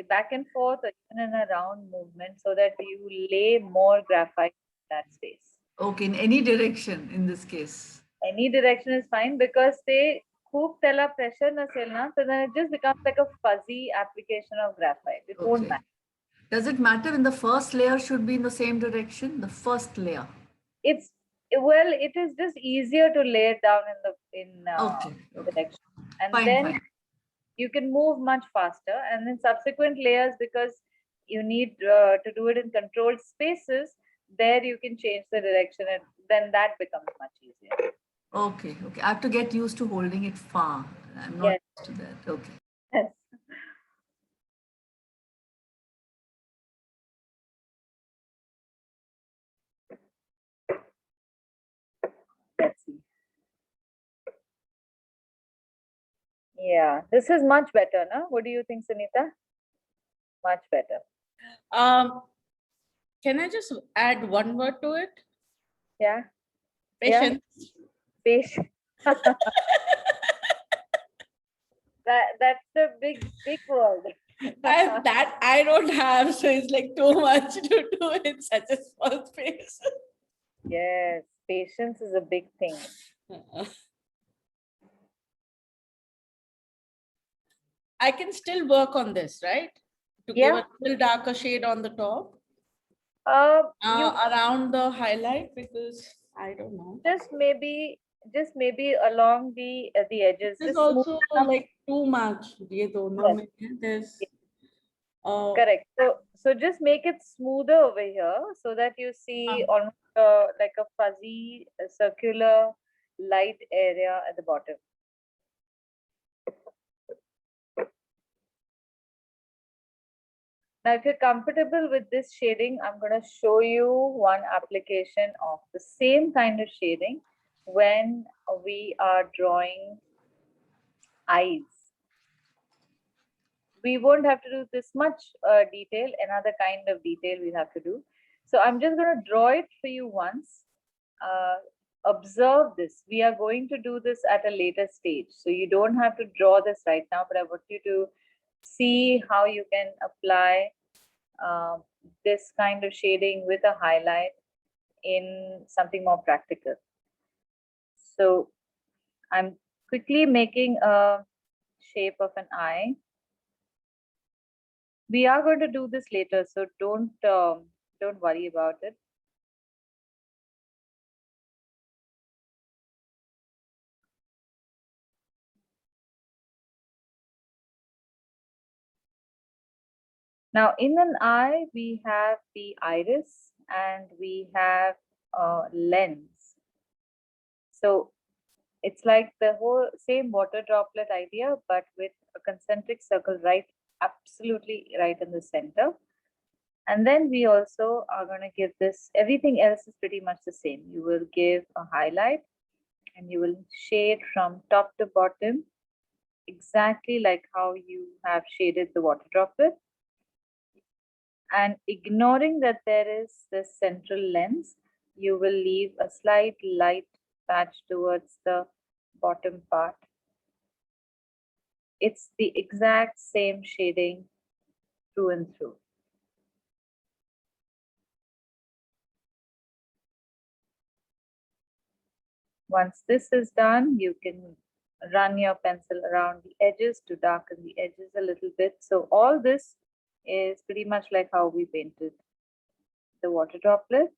back and forth, or even in a round movement, so that you lay more graphite in that space. Okay, in any direction in this case. Any direction is fine, because they खूप त्याला pressure नसेल ना, so then it just becomes like a fuzzy application of graphite. It won't Okay. matter. Does it matter when the first layer should be in the same direction? The first layer. It's, well, it is just easier to lay it down in the direction, and Fine, then fine. you can move much faster, and then subsequent layers, because you need to do it in controlled spaces, there you can change the direction, and then that becomes much easier. Okay, okay. I have to get used to holding it far. I'm not Yes. used to that. Okay. Yes. Let's see. Yeah, this is much better, no? What do you think, Sunita? Much better. Can I just add one word to it? Yeah. Patience. Patience. That's the big word. That I don't have, so it's like too much to do in such a small space. Yes, patience is a big thing. I can still work on this, right? To give Yeah. a little darker shade on the top, You around the highlight, because I don't know. just maybe along the edges. This is Just smooth also up. like too much. ये दोनों Yes. में there's Correct. So just make it smoother over here so that you see almost like a fuzzy circular light area at the bottom. Now, if you're comfortable with this shading, I'm going to show you one application of the same kind of shading when we are drawing eyes. We won't have to do this much detail, another kind of detail we'll have to do. So I'm just going to draw it for you once. Observe this. We are going to do this at a later stage. So you don't have to draw this right now, but I want you to see how you can apply this kind of shading with a highlight in something more practical. So I'm quickly making a shape of an eye. We are going to do this later, so don't worry about it. Now, in an eye, we have the iris and we have a lens. So it's like the whole same water droplet idea, but with a concentric circle right, absolutely right in the center. And then we also are going to give this, everything else is pretty much the same. You will give a highlight and you will shade from top to bottom, exactly like how you have shaded the water droplet. And ignoring that there is this central lens, you will leave a slight light patch towards the bottom part. It's the exact same shading through and through. Once this is done, you can run your pencil around the edges to darken the edges a little bit. So all this is pretty much like how we painted the water droplet.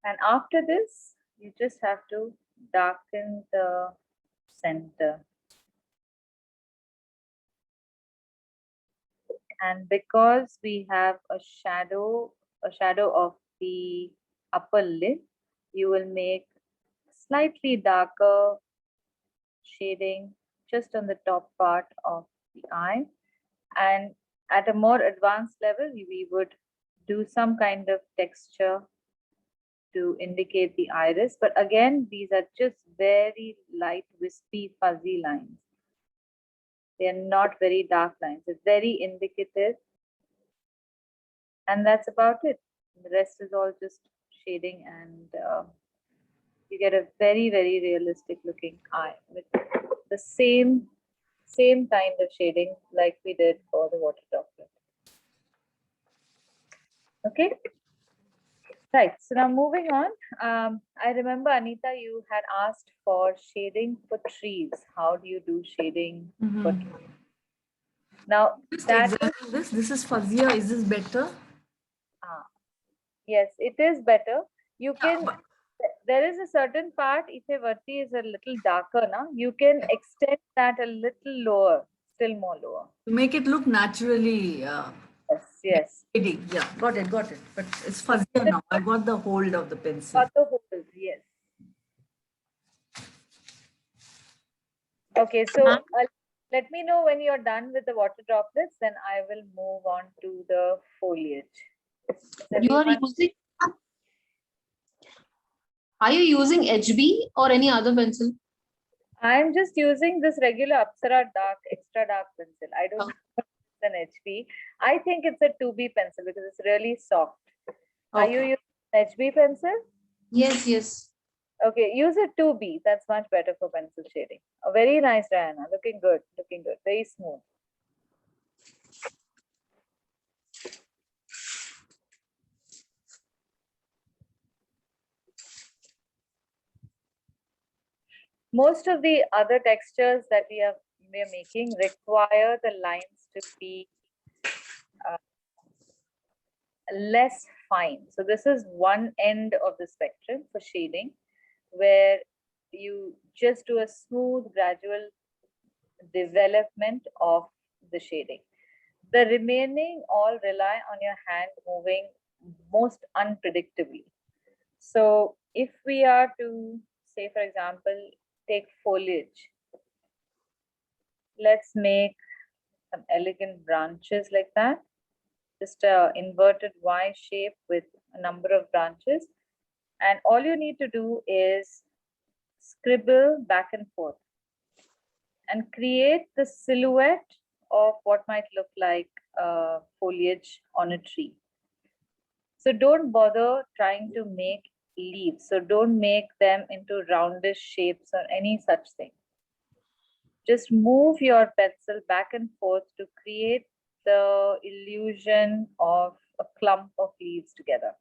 And after this, you just have to darken the center. And because we have a shadow of the upper lid, you will make slightly darker shading just on the top part of the eye. And at a more advanced level, we would do some kind of texture to indicate the iris. But again, these are just very light, wispy, fuzzy lines. They are not very dark lines. It's very indicative. And that's about it. The rest is all just shading, and you get a very, very realistic looking eye with the same kind of shading like we did for the water droplet. Okay. Right. So now moving on. I remember, Anita, you had asked for shading for trees. How do you do shading for trees? Now, Just that examine this. This is fuzzier. Is this better? yes, it is better. You Yeah, can, but- there is a certain part, if a Varti is a little darker now, you can extend that a little lower, still more lower. To make it look naturally Yes. shady. Yeah, got it. But it's fuzzier now. I got the hold of the pencil. Got the hold, yes. Okay, so let me know when you're done with the water droplets, then I will move on to the foliage. You are using, HB or any other pencil? I'm just using this regular Apsara extra dark pencil. I don't know if it's an HB. I think it's a 2B pencil because it's really soft. Are you using HB pencil? Yes. Okay, use a 2B. That's much better for pencil shading. Very nice, Diana. Looking good. Looking good. Very smooth. Most of the other textures that we are making require the lines to be less fine. So this is one end of the spectrum for shading, where you just do a smooth, gradual development of the shading. The remaining all rely on your hand moving most unpredictably. So if we are to say, for example, take foliage, let's make some elegant branches like that. Just a inverted Y shape with a number of branches. And all you need to do is scribble back and forth and create the silhouette of what might look like foliage on a tree. So don't bother trying to make leaves. So don't make them into roundish shapes or any such thing. Just move your pencil back and forth to create the illusion of a clump of leaves together.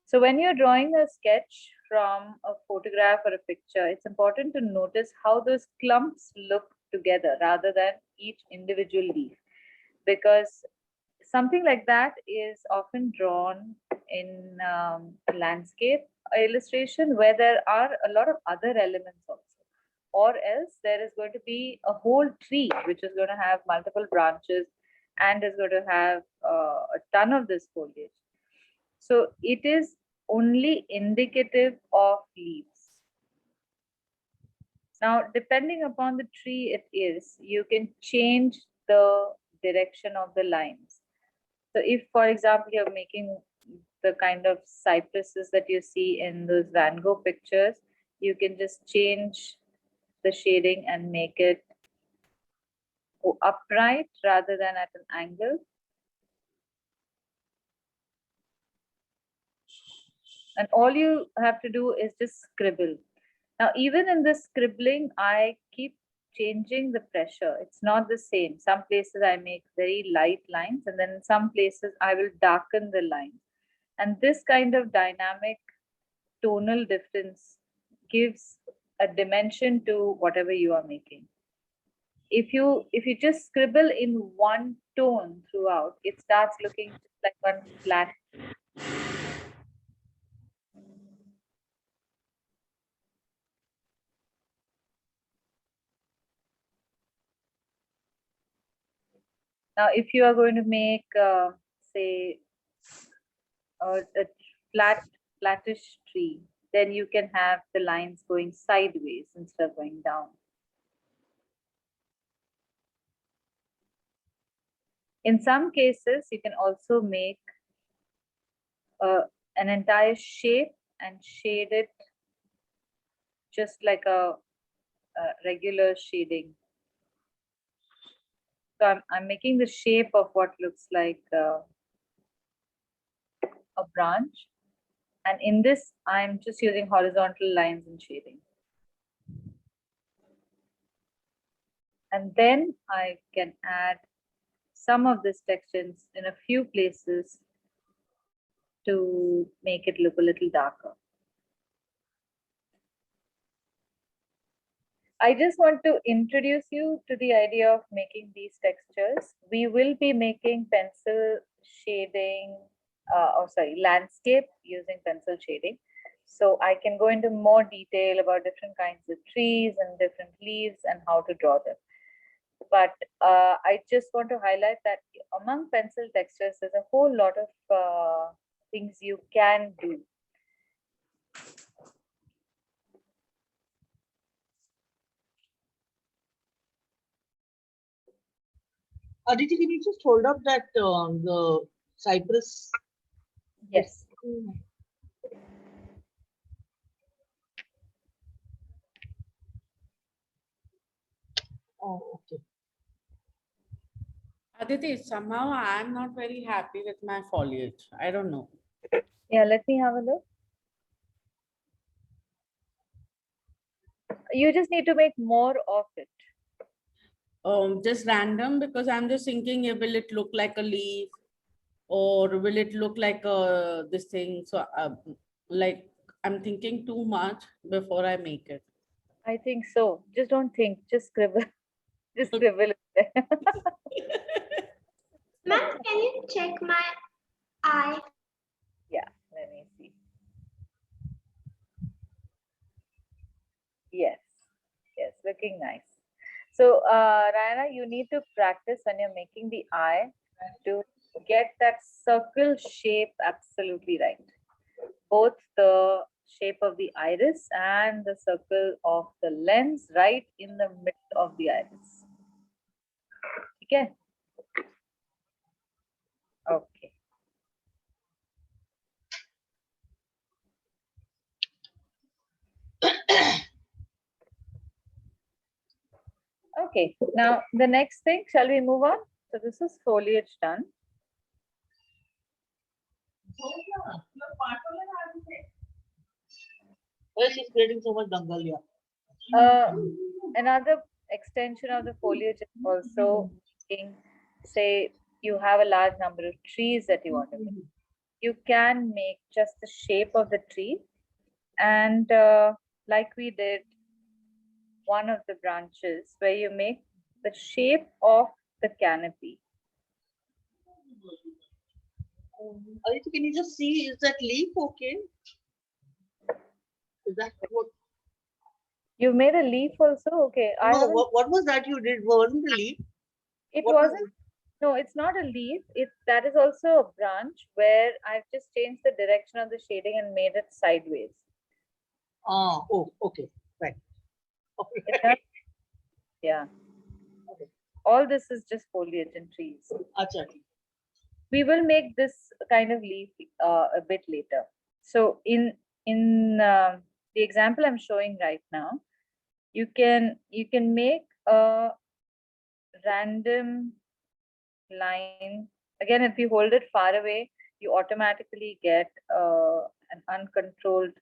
So when you're drawing a sketch from a photograph or a picture, it's important to notice how those clumps look together rather than each individual leaf, because something like that is often drawn in landscape illustration where there are a lot of other elements also, or else there is going to be a whole tree which is going to have multiple branches and is going to have a ton of this foliage. So it is only indicative of leaves. Now, depending upon the tree it is, you can change the direction of the lines. So if, for example, you're making the kind of cypresses that you see in those Van Gogh pictures, you can just change the shading and make it go upright rather than at an angle. And all you have to do is just scribble. Now, even in this scribbling, I keep changing the pressure. It's not the same. Some places I make very light lines, and then in some places I will darken the line. And this kind of dynamic tonal difference gives a dimension to whatever you are making. If you just scribble in one tone throughout, it starts looking just like one flat. Now, if you are going to make, say, a flattish tree, then you can have the lines going sideways instead of going down. In some cases, you can also make an entire shape and shade it just like a regular shading. So I'm making the shape of what looks like a branch. And in this, I'm just using horizontal lines and shading. And then I can add some of this textures in a few places to make it look a little darker. I just want to introduce you to the idea of making these textures. We will be making pencil shading, landscape using pencil shading. So I can go into more detail about different kinds of trees and different leaves and how to draw them. But I just want to highlight that among pencil textures, there's a whole lot of things you can do. Aditi, can you just hold up that the cypress? Yes. Oh, okay. Aditi, somehow I'm not very happy with my foliage. I don't know. Yeah, let me have a look. You just need to make more of it. Just random, because I'm just thinking, will it look like a leaf or will it look like this thing? So like I'm thinking too much before I make it. I think so. Just don't think, just scribble. Just scribble it there. Ma'am, can you check my eye? Yeah, let me see. Yes, yes, looking nice. So, Rayana, you need to practice when you're making the eye to get that circle shape absolutely right. Both the shape of the iris and the circle of the lens right in the middle of the iris. Okay. Okay. Okay, now the next thing, shall we move on? So this is foliage done. Well, she's creating so much dangal, yeah. Another extension of the foliage is also making, say, you have a large number of trees that you want to make. You can make just the shape of the tree, and like we did one of the branches where you make the shape of the canopy. Aditi, can you just see, is that leaf okay? Is that what? You made a leaf also? Okay. I No, haven't, what was that you did? Wasn't a leaf? it What was wasn't, no, it's not a leaf. That is also a branch where I've just changed the direction of the shading and made it sideways. Oh, okay, right. Is that, yeah. All this is just foliage and trees. Acha. We will make this kind of leaf a bit later. So in the example I'm showing right now, you can make a random line. Again, if you hold it far away, you automatically get an uncontrolled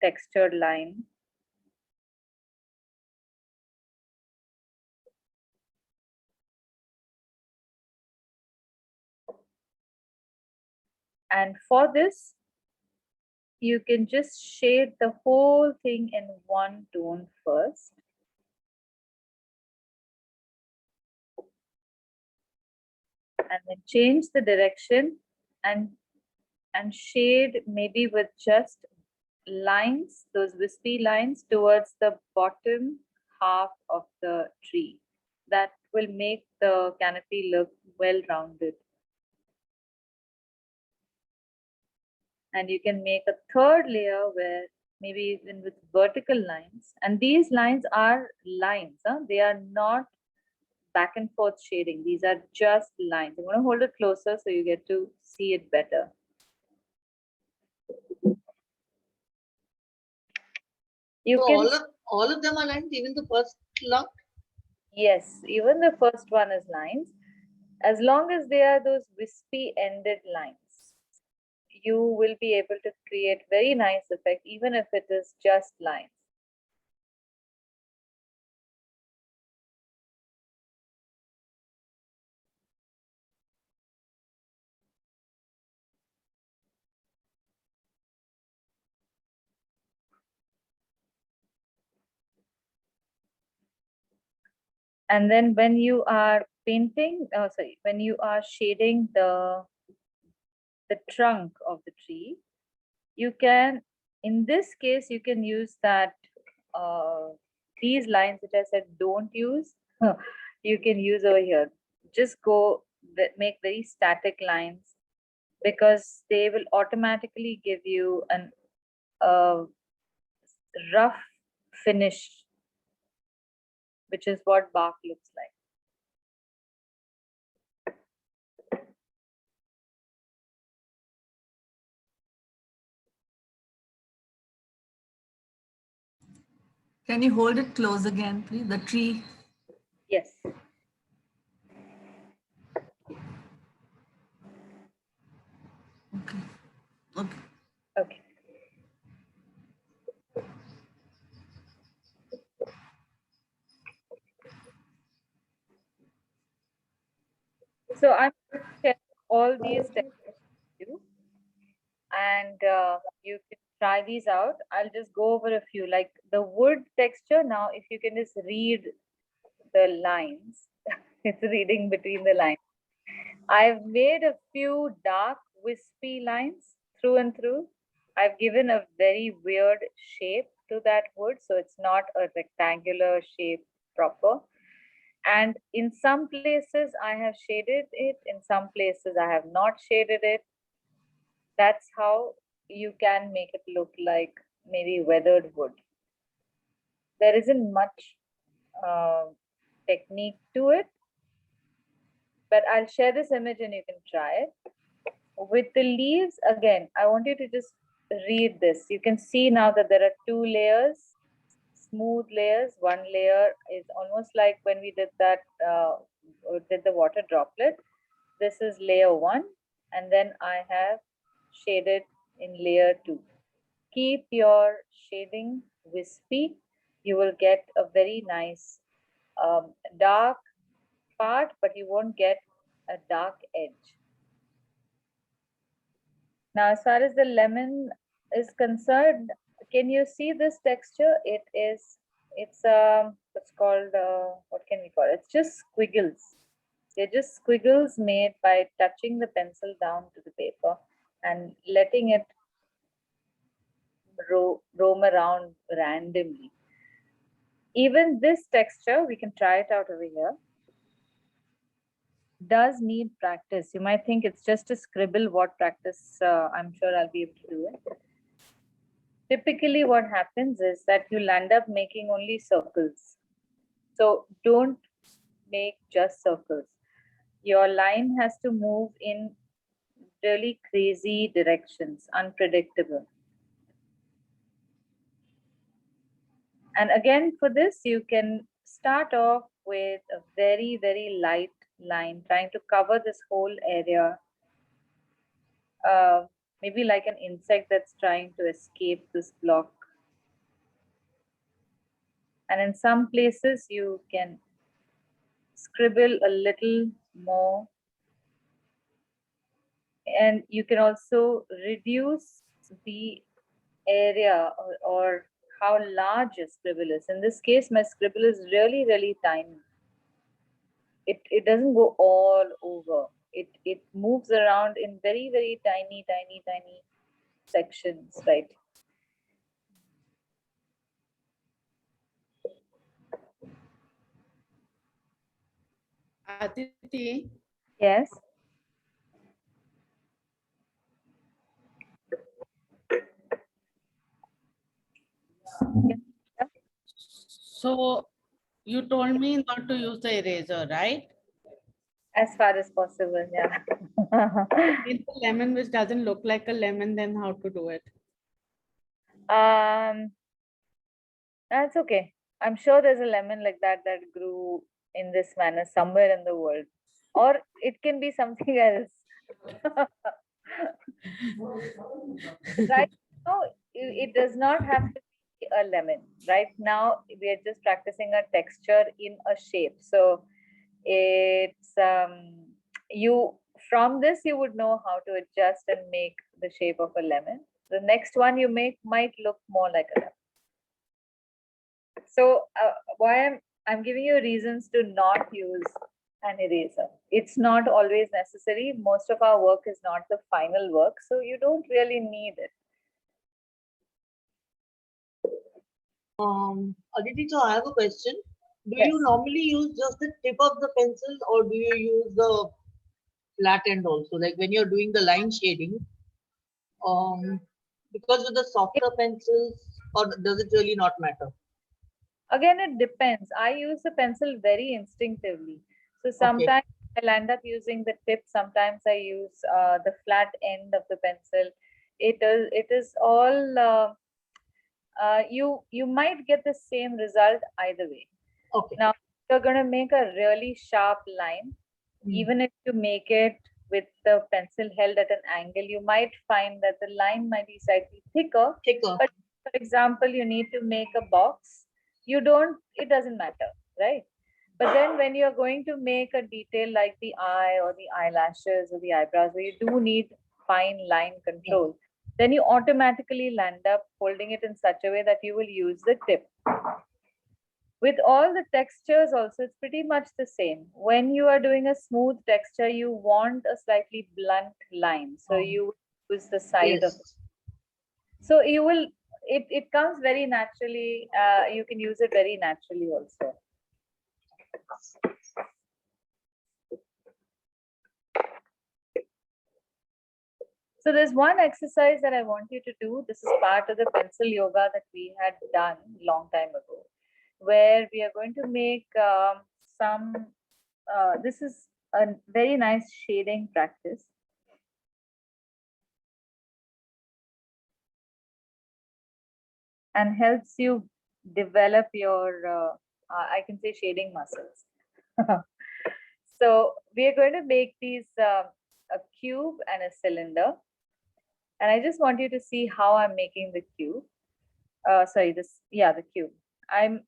textured line. And for this, you can just shade the whole thing in one tone first. And then change the direction and shade maybe with just lines, those wispy lines towards the bottom half of the tree. That will make the canopy look well-rounded. And you can make a third layer where maybe even with vertical lines. And these lines are lines, huh? They are not back and forth shading. These are just lines. I'm going to hold it closer so you get to see it better. You So can all of them are lines, even the first lump? Yes, even the first one is lines. As long as they are those wispy ended lines, you will be able to create very nice effect, even if it is just lines. And then when you are painting, when you are shading the trunk of the tree, you can, in this case, you can use that, these lines which I said don't use, you can use over here. Just go, make very static lines, because they will automatically give you an rough finish, which is what bark looks like. Can you hold it close again, please? The tree. Yes. Okay. Okay. Okay. So I'm going to share all these steps with you, and you can try these out. I'll just go over a few, like the wood texture. Now, if you can just read the lines, it's reading between the lines. I've made a few dark, wispy lines through and through. I've given a very weird shape to that wood, so it's not a rectangular shape proper. And in some places I have shaded it, in some places I have not shaded it. That's how you can make it look like maybe weathered wood. There isn't much technique to it, but I'll share this image and you can try it. With the leaves, again, I want you to just read this. You can see now that there are two layers, smooth layers. One layer is almost like when we did that, did the water droplet. This is layer 1, and then I have shaded in layer 2. Keep your shading wispy. You will get a very nice dark part, but you won't get a dark edge. Now, as far as the lemon is concerned, can you see this texture? It's what's called, what can we call it? It's just squiggles. They're just squiggles made by touching the pencil down to the paper and letting it roam around randomly. Even this texture, we can try it out over here, does need practice. You might think it's just a scribble. What practice? I'm sure I'll be able to do it. Typically what happens is that you'll end up making only circles. So don't make just circles. Your line has to move in really crazy directions, unpredictable. And again, for this, you can start off with a very, very light line, trying to cover this whole area. Maybe like an insect that's trying to escape this block. And in some places, you can scribble a little more. And you can also reduce the area or how large your scribble is. In this case, my scribble is really, really tiny. It doesn't go all over. It moves around in very, very tiny, tiny, tiny sections, right? Aditi, Yes. so you told me not to use the eraser, right? As far as possible, yeah. It's a lemon which doesn't look like a lemon, then how to do it? That's okay. I'm sure there's a lemon like that that grew in this manner somewhere in the world. Or it can be something else. Right now, it does not have to be a lemon. Right now, we are just practicing a texture in a shape. So it's you from this you would know how to adjust and make the shape of a lemon. The next one you make might look more like a lemon. So why I'm giving you reasons to not use an eraser. It's not always necessary. Most of our work is not the final work, so you don't really need it. Aditi, so I have a question. Do Yes. you normally use just the tip of the pencil or do you use the flat end also? Like when you're doing the line shading, because with the softer pencils, or does it really not matter? Again, it depends. I use the pencil very instinctively. So sometimes I'll end up using the tip. Sometimes I use the flat end of the pencil. It is all you might get the same result either way. Okay. Now, if you're going to make a really sharp line, even if you make it with the pencil held at an angle, you might find that the line might be slightly thicker. Thicker. But for example, you need to make a box. It doesn't matter, right? But then when you're going to make a detail like the eye or the eyelashes or the eyebrows, where you do need fine line control, then you automatically land up holding it in such a way that you will use the tip. With all the textures also, it's pretty much the same. When you are doing a smooth texture, you want a slightly blunt line. So you use the side of it. So you will, it comes very naturally. You can use it very naturally also. So there's one exercise that I want you to do. This is part of the pencil yoga that we had done long time ago, where we are going to make this is a very nice shading practice. And helps you develop your, I can say, shading muscles. So we are going to make these a cube and a cylinder. And I just want you to see how I'm making the cube. The cube. I'm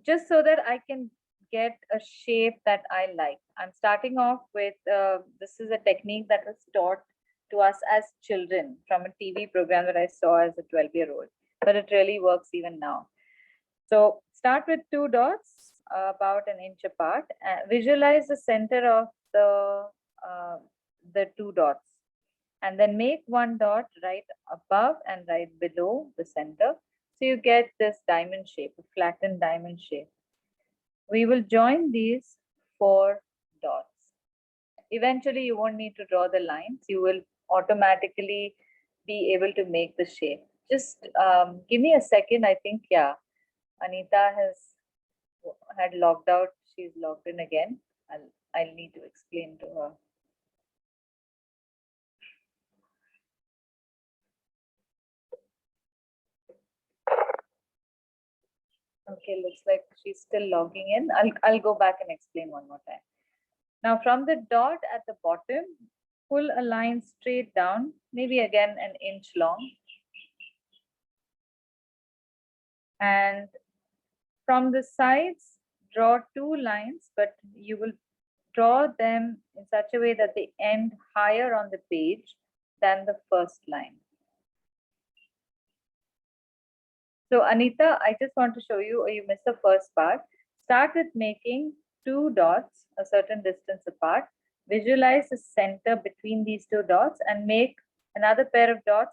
just so that I can get a shape that I like. I'm starting off with, this is a technique that was taught to us as children from a TV program that I saw as a 12-year-old, but it really works even now. So start with 2 dots about an inch apart. Visualize the center of the 2 dots. And then make 1 dot right above and right below the center. So you get this diamond shape, a flattened diamond shape. We will join these 4 dots. Eventually, you won't need to draw the lines. You will automatically be able to make the shape. Just give me a second. I think, yeah, Anita had logged out. She's logged in again. I'll need to explain to her. Okay, looks like she's still logging in. I'll go back and explain one more time. Now from the dot at the bottom, pull a line straight down, maybe again an inch long. And from the sides, draw 2 lines, but you will draw them in such a way that they end higher on the page than the first line. So Anita, I just want to show you, or you missed the first part. Start with making 2 dots a certain distance apart. Visualize the center between these 2 dots and make another pair of dots,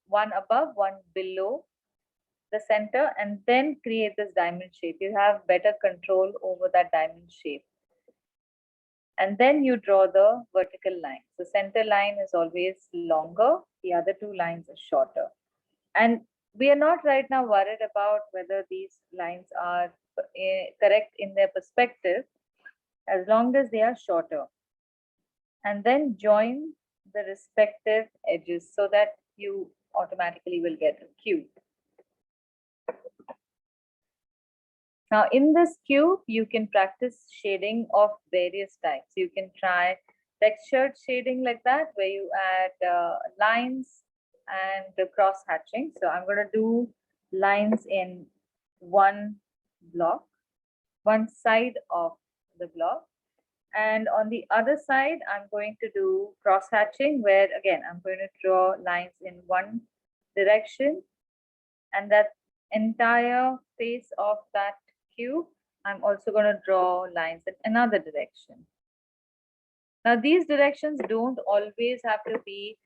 one above, one below the center, and then create this diamond shape. You have better control over that diamond shape. And then you draw the vertical line. The center line is always longer. The other 2 lines are shorter. And we are not right now worried about whether these lines are correct in their perspective, as long as they are shorter. And then join the respective edges so that you automatically will get a cube. Now in this cube, you can practice shading of various types. You can try textured shading like that, where you add lines and the cross hatching. So I'm going to do lines in one block, one side of the block. And on the other side, I'm going to do cross hatching, where again, I'm going to draw lines in one direction, and that entire face of that cube, I'm also going to draw lines in another direction. Now, these directions don't always have to be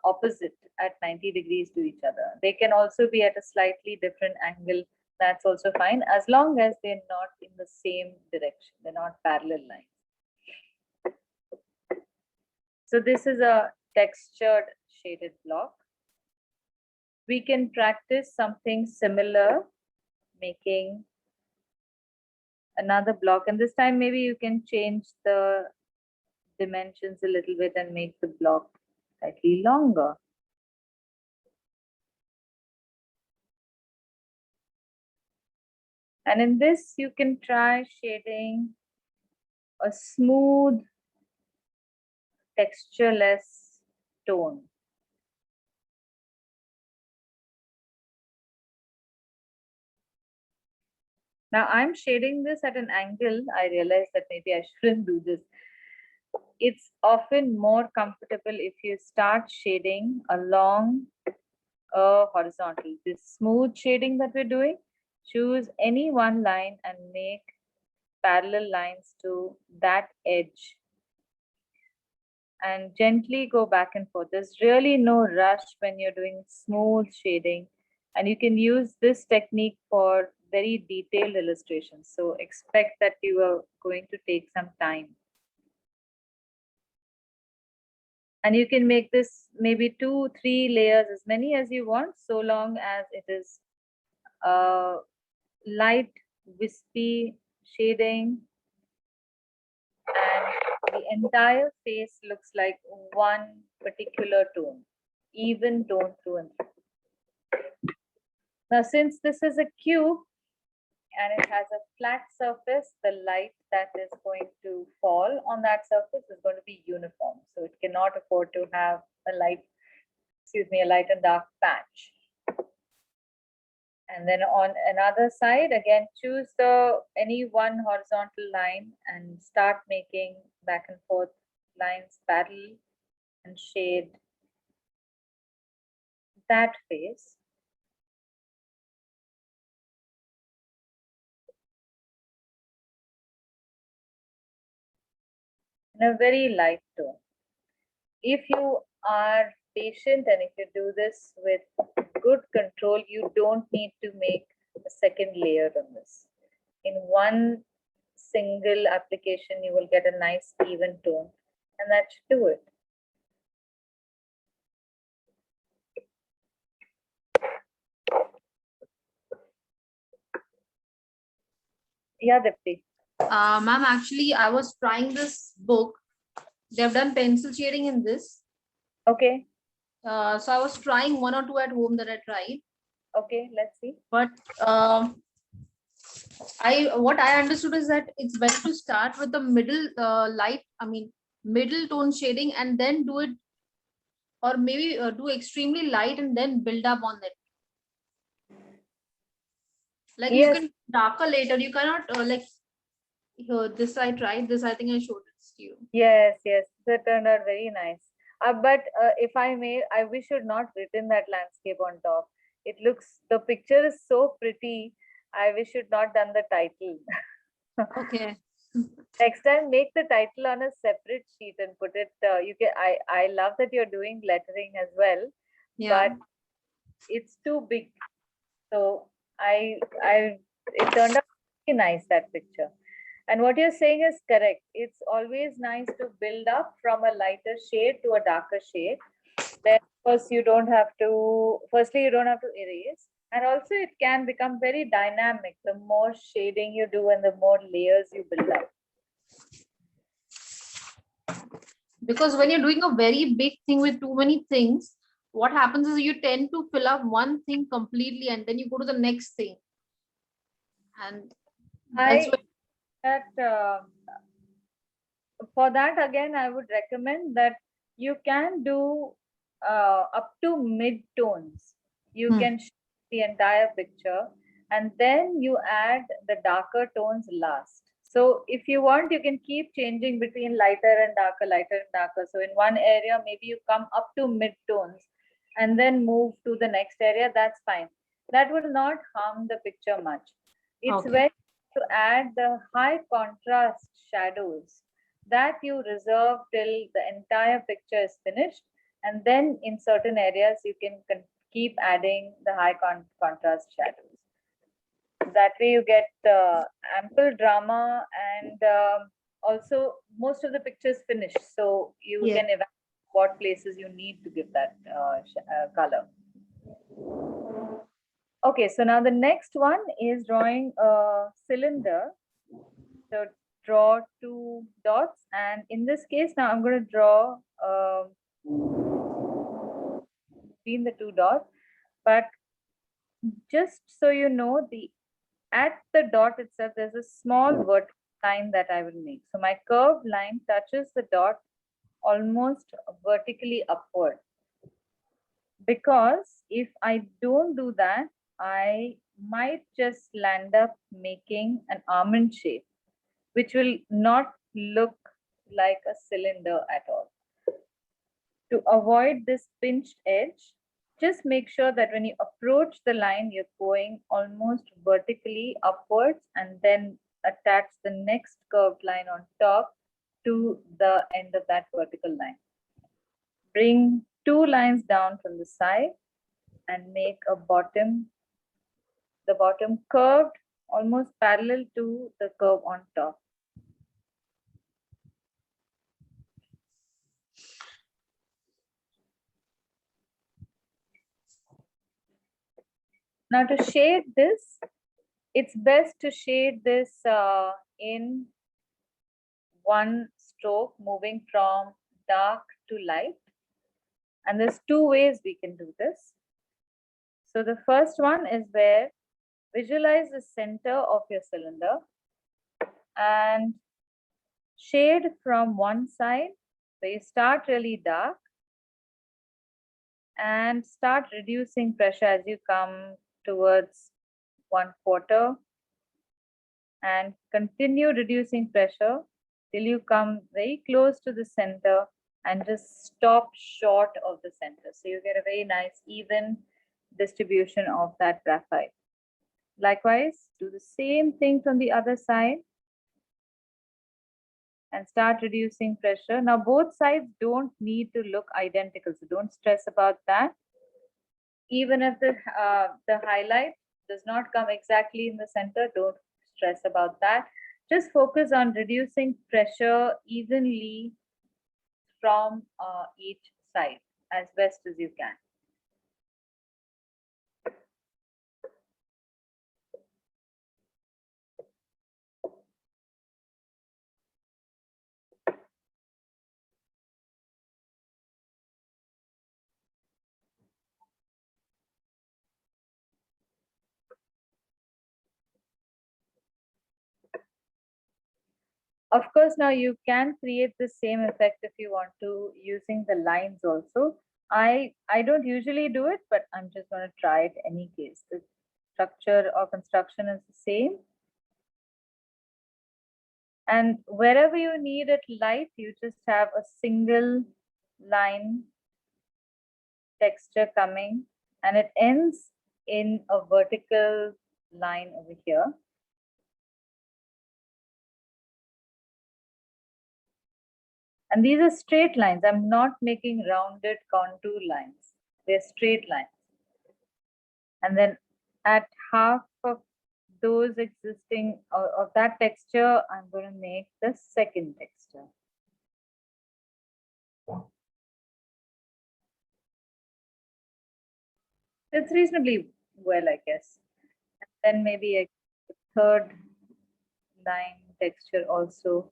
opposite at 90 degrees to each other. They can also be at a slightly different angle. That's also fine, as long as they're not in the same direction. They're not parallel lines. So this is a textured shaded block. We can practice something similar, making another block. And this time, maybe you can change the dimensions a little bit and make the block slightly longer. And in this, you can try shading a smooth textureless tone. Now I'm shading this at an angle. I realize that maybe I shouldn't do this. It's often more comfortable if you start shading along a horizontal. This smooth shading that we're doing, choose any one line and make parallel lines to that edge. And gently go back and forth. There's really no rush when you're doing smooth shading. And you can use this technique for very detailed illustrations. So expect that you are going to take some time. And you can make this maybe 2-3 layers, as many as you want, so long as it is light, wispy shading. And the entire face looks like one particular tone, even tone through and through. Now, since this is a cube and it has a flat surface, the light that is going to fall on that surface is going to be uniform. So it cannot afford to have a light and dark patch. And then on another side, again, choose any one horizontal line and start making back and forth lines parallel and shade that face. In a very light tone. If you are patient and if you do this with good control, you don't need to make a second layer on this. In one single application, you will get a nice even tone, and that should do it. Yeah, Dipti. Ma'am, actually, I was trying this book. They have done pencil shading in this. Okay. So I was trying 1 or 2 at home that I tried. Okay, let's see. But what I understood is that it's better to start with the middle middle tone shading and then do it, or maybe do extremely light and then build up on it. Like Yes. you can darker later. You cannot here, this I tried. This I think I showed it to you. Yes, that turned out very nice. But if I may, I wish you had not written that landscape on top. It looks, the picture is so pretty. I wish you'd not done the title. Okay. Next time, make the title on a separate sheet and put it. You can. I love that you're doing lettering as well, Yeah. but it's too big. So it turned out really nice, that picture. And what you're saying is correct. It's always nice to build up from a lighter shade to a darker shade. Then firstly, you don't have to erase. And also it can become very dynamic. The more shading you do and the more layers you build up. Because when you're doing a very big thing with too many things, what happens is you tend to fill up one thing completely and then you go to the next thing. And that's for that, again, I would recommend that you can do up to mid-tones. You can show the entire picture and then you add the darker tones last. So if you want, you can keep changing between lighter and darker. So in one area, maybe you come up to mid-tones and then move to the next area. That's fine. That will not harm the picture much. It's very to add the high contrast shadows that you reserve till the entire picture is finished, and then in certain areas you can keep adding the high contrast shadows. That way you get ample drama, and also most of the picture is finished, so you can evaluate what places you need to give that color. Okay, so now the next one is drawing a cylinder. So draw 2 dots, and in this case now I'm going to draw between the 2 dots, but just so you know, at the dot itself there's a small vertical line that I will make. So my curved line touches the dot almost vertically upward. Because if I don't do that, I might just land up making an almond shape, which will not look like a cylinder at all. To avoid this pinched edge, just make sure that when you approach the line, you're going almost vertically upwards and then attach the next curved line on top to the end of that vertical line. Bring 2 lines down from the side and make a bottom, the bottom curved almost parallel to the curve on top. Now to shade this, it's best to shade this in one stroke, moving from dark to light. And there's 2 ways we can do this. So the first one is where visualize the center of your cylinder and shade from one side. So you start really dark and start reducing pressure as you come towards 1/4 and continue reducing pressure till you come very close to the center and just stop short of the center. So you get a very nice even distribution of that graphite. Likewise, do the same thing from the other side and start reducing pressure. Now both sides don't need to look identical, so don't stress about that. Even if the highlight does not come exactly in the center, don't stress about that. Just focus on reducing pressure evenly from each side as best as you can. Of course, now you can create the same effect if you want to using the lines also. I don't usually do it, but I'm just going to try it any case. The structure or construction is the same. And wherever you need it light, you just have a single line texture coming and it ends in a vertical line over here. And these are straight lines. I'm not making rounded contour lines. They're straight lines. And then at half of those existing of that texture, I'm going to make the second texture. It's reasonably well, I guess. And then maybe a third line texture also.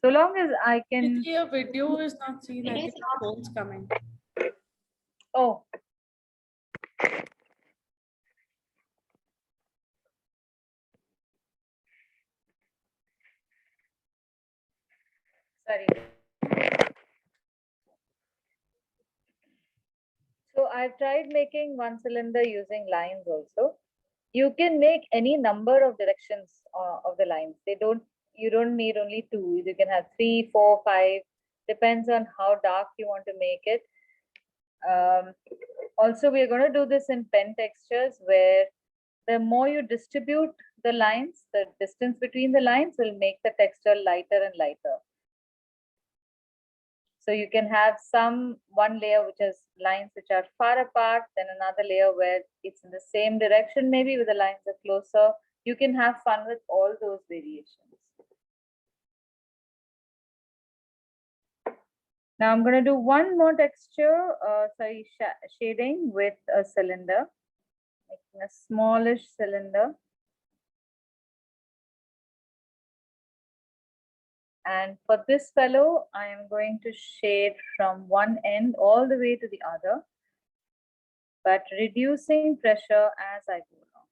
So long as I can. Your video is not seen. I think the phone's coming. Oh. Sorry. So I've tried making one cylinder using lines also. You can make any number of directions of the lines. You don't need only 2. You can have 3, 4, 5. Depends on how dark you want to make it. Also, we're going to do this in pen textures where the more you distribute the lines, the distance between the lines will make the texture lighter and lighter. So you can have one layer which has lines which are far apart, then another layer where it's in the same direction, maybe with the lines are closer. You can have fun with all those variations. Now I'm going to do one more texture, shading with a cylinder, making a smallish cylinder. And for this fellow, I am going to shade from one end all the way to the other, but reducing pressure as I go along.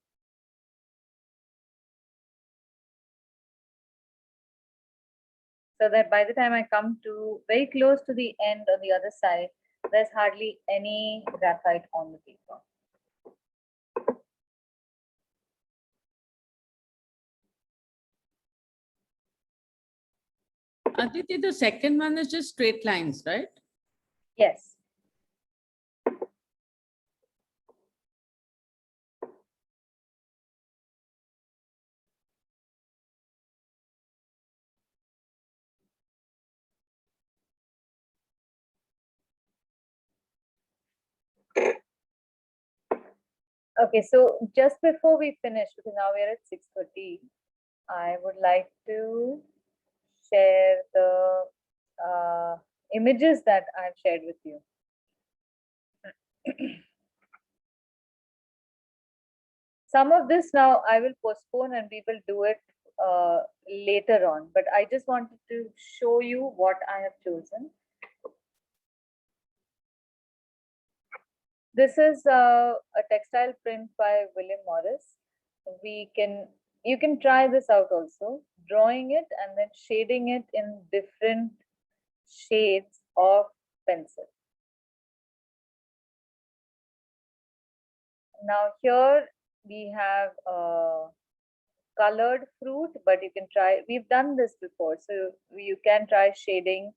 so that by the time I come to very close to the end on the other side, there's hardly any graphite on the paper. Aditi, the second one is just straight lines, right? Yes. Okay, so just before we finish, because now we're at 6:30, I would like to share the images that I've shared with you. Some of this now I will postpone and we will do it later on, but I just wanted to show you what I have chosen. This is a textile print by William Morris. You can try this out also, drawing it and then shading it in different shades of pencil. Now here we have a colored fruit, but you can try, we've done this before, so you can try shading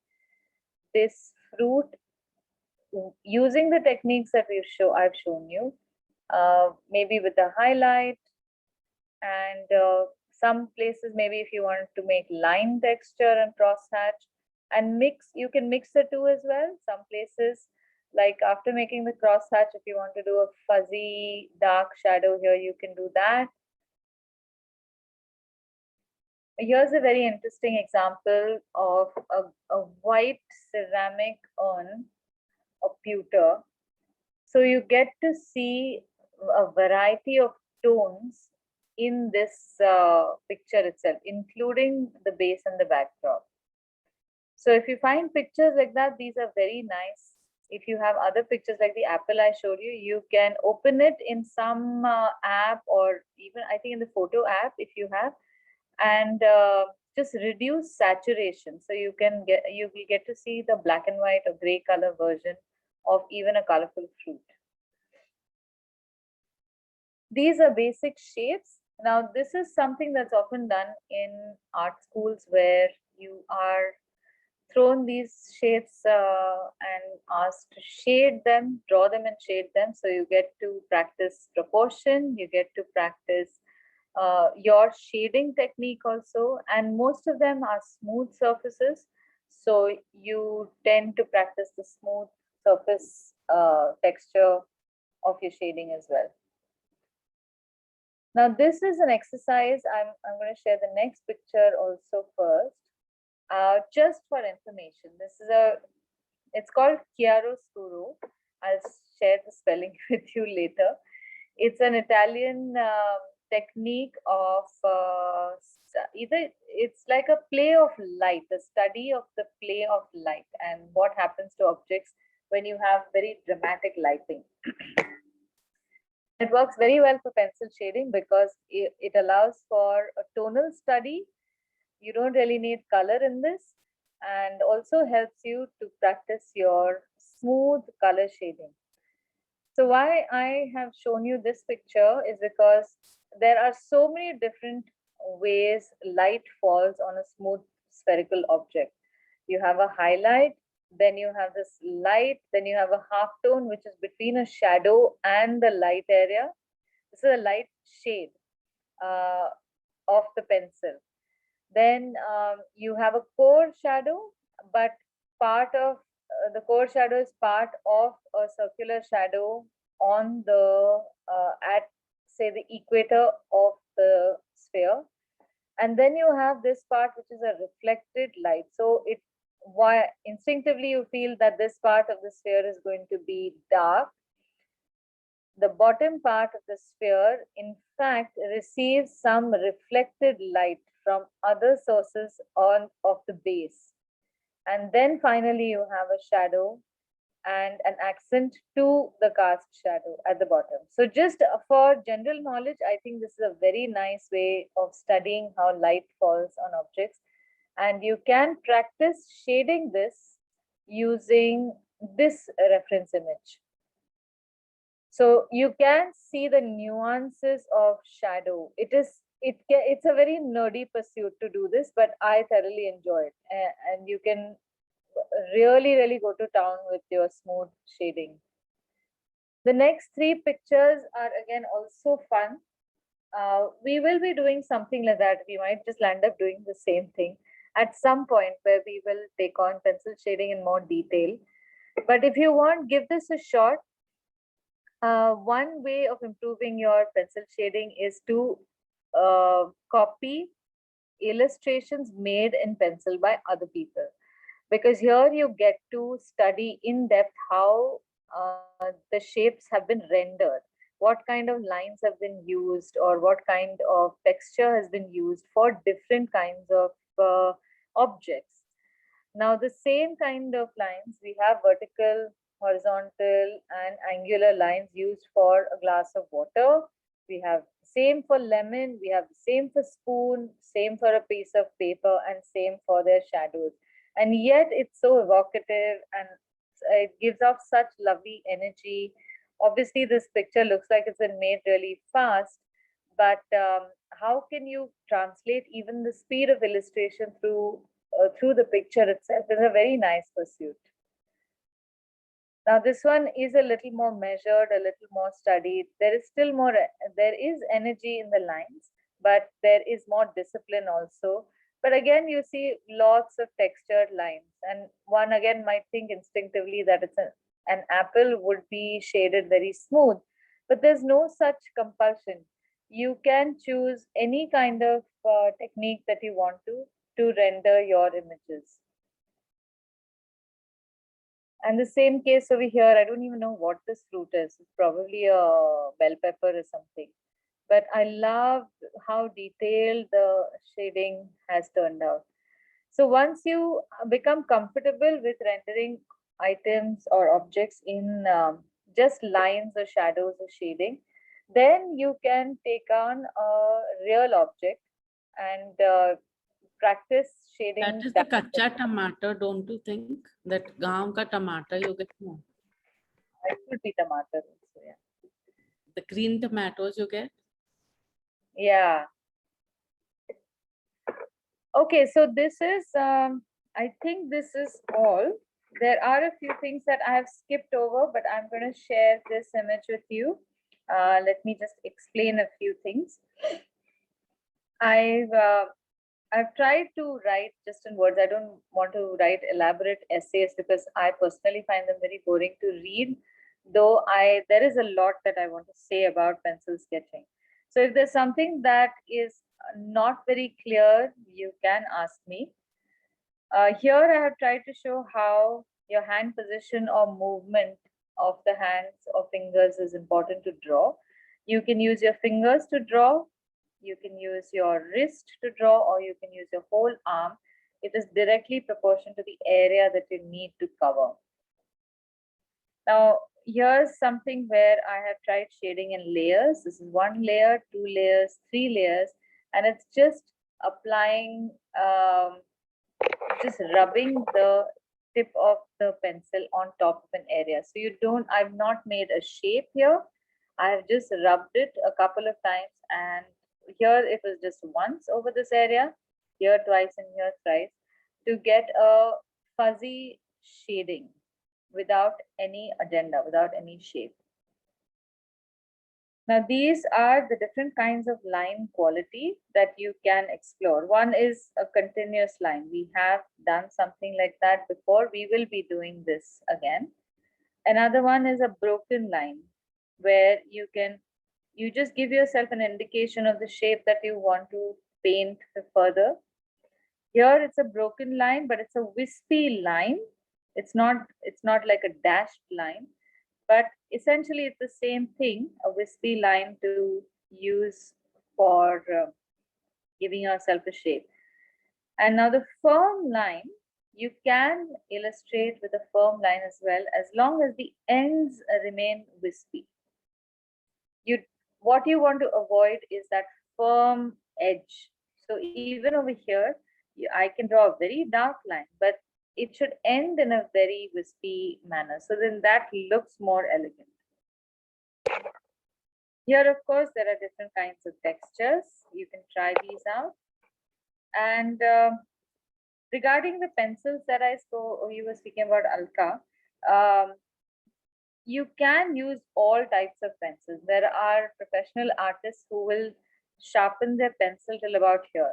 this fruit using the techniques that I've shown you, maybe with a highlight, and some places maybe if you want to make line texture and crosshatch, and you can mix the two as well. Some places, like after making the crosshatch, if you want to do a fuzzy dark shadow here, you can do that. Here's a very interesting example of a white ceramic on a pewter. So you get to see a variety of tones in this picture itself, including the base and the backdrop. So if you find pictures like that, these are very nice. If you have other pictures like the apple I showed you, you can open it in some app, or even I think in the photo app if you have, and just reduce saturation. So you will get to see the black and white or gray color version of even a colorful fruit. These are basic shapes. Now, this is something that's often done in art schools where you are thrown these shapes and asked to shade them, draw them and shade them. So you get to practice proportion, you get to practice your shading technique also, and most of them are smooth surfaces. So you tend to practice the smooth surface texture of your shading as well. Now this is an exercise. I'm going to share the next picture also first, just for information. It's called Chiaroscuro. I'll share the spelling with you later. It's an Italian technique of it's like a play of light, the study of the play of light and what happens to objects when you have very dramatic lighting. It works very well for pencil shading because it allows for a tonal study. You don't really need color in this, and also helps you to practice your smooth color shading. So why I have shown you this picture is because there are so many different ways light falls on a smooth spherical object. You have a highlight, then you have this light, then you have a half tone, which is between a shadow and the light area. This is a light shade of the pencil. Then you have a core shadow, but part of the core shadow is part of a circular shadow on the at say the equator of the sphere. And then you have this part which is a reflected light. So why instinctively you feel that this part of the sphere is going to be dark. The bottom part of the sphere, in fact, receives some reflected light from other sources of the base. And then finally you have a shadow and an accent to the cast shadow at the bottom. So just for general knowledge, I think this is a very nice way of studying how light falls on objects. And you can practice shading this using this reference image. So you can see the nuances of shadow. It's a very nerdy pursuit to do this, but I thoroughly enjoy it. And you can really go to town with your smooth shading. The next three pictures are again also fun. We will be doing something like that. We might just land up doing the same thing at some point where we will take on pencil shading in more detail. But if you want, give this a shot. One way of improving your pencil shading is to copy illustrations made in pencil by other people, because here you get to study in depth how the shapes have been rendered, what kind of lines have been used, or what kind of texture has been used for different kinds of objects. Now, the same kind of lines, we have vertical, horizontal, and angular lines used for a glass of water. We have same for lemon, we have the same for spoon, same for a piece of paper, and same for their shadows. And yet it's so evocative and it gives off such lovely energy. Obviously, this picture looks like it's been made really fast, but how can you translate even the speed of illustration through the picture itself is a very nice pursuit. Now, this one is a little more measured, a little more studied. There is still more, there is energy in the lines, but there is more discipline also. But again, you see lots of textured lines, and one again might think instinctively that an apple would be shaded very smooth, but there's no such compulsion. You can choose any kind of technique that you want to render your images. And the same case over here, I don't even know what this fruit is. It's probably a bell pepper or something. But I love how detailed the shading has turned out. So once you become comfortable with rendering items or objects in just lines or shadows or shading, then you can take on a real object and practice shading. That is the kacha tomato, don't you think? That gaon ka tomato you get more. It could be tomato also, yeah. The green tomatoes you get. Yeah. Okay, so this is, I think this is all. There are a few things that I have skipped over, but I'm going to share this image with you. Let me just explain a few things. I've tried to write just in words. I don't want to write elaborate essays because I personally find them very boring to read, though there is a lot that I want to say about pencil sketching. So if there's something that is not very clear, you can ask me. Here I have tried to show how your hand position or movement of the hands or fingers is important to draw. You can use your fingers to draw. You can use your wrist to draw, or you can use your whole arm. It is directly proportional to the area that you need to cover. Now, here's something where I have tried shading in layers. This is 1 layer, 2 layers, 3 layers, and it's just applying, just rubbing the tip of the pencil on top of an area. So I've not made a shape here. I've just rubbed it a couple of times, and here it was just once over this area, here twice and here thrice, to get a fuzzy shading without any agenda, without any shape. Now, these are the different kinds of line quality that you can explore. One is a continuous line. We have done something like that before. We will be doing this again. Another one is a broken line, where you just give yourself an indication of the shape that you want to paint further. Here it's a broken line, but it's a wispy line. It's not like a dashed line, but essentially it's the same thing, a wispy line to use for giving yourself a shape. And now the firm line, you can illustrate with a firm line as well, as long as the ends remain wispy. What you want to avoid is that firm edge. So even over here, I can draw a very dark line, but it should end in a very wispy manner. So then that looks more elegant. Here, of course, there are different kinds of textures. You can try these out. And regarding the pencils that I saw, you were speaking about Alka. You can use all types of pencils. There are professional artists who will sharpen their pencil till about here.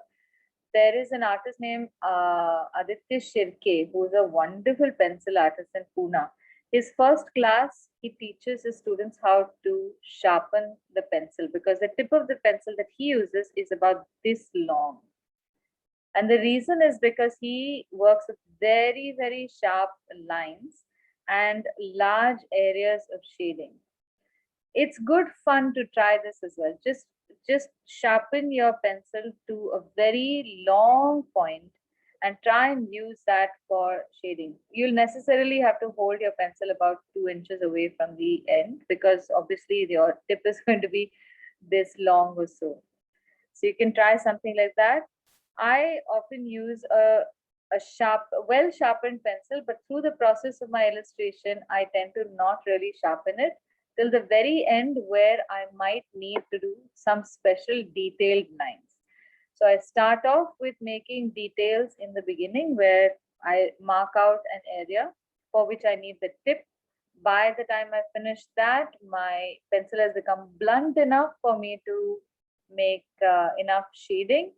There is an artist named Aditya Shirke, who is a wonderful pencil artist in Pune. His first class, he teaches his students how to sharpen the pencil, because the tip of the pencil that he uses is about this long. And the reason is because he works with very, very sharp lines and large areas of shading. It's good fun to try this as well. Just sharpen your pencil to a very long point and try and use that for shading. You'll necessarily have to hold your pencil about 2 inches away from the end, because obviously your tip is going to be this long or so. So you can try something like that. I often use a well sharpened pencil, but through the process of my illustration, I tend to not really sharpen it till the very end, where I might need to do some special detailed lines. So I start off with making details in the beginning, where I mark out an area for which I need the tip. By the time I finish that, my pencil has become blunt enough for me to make enough shading.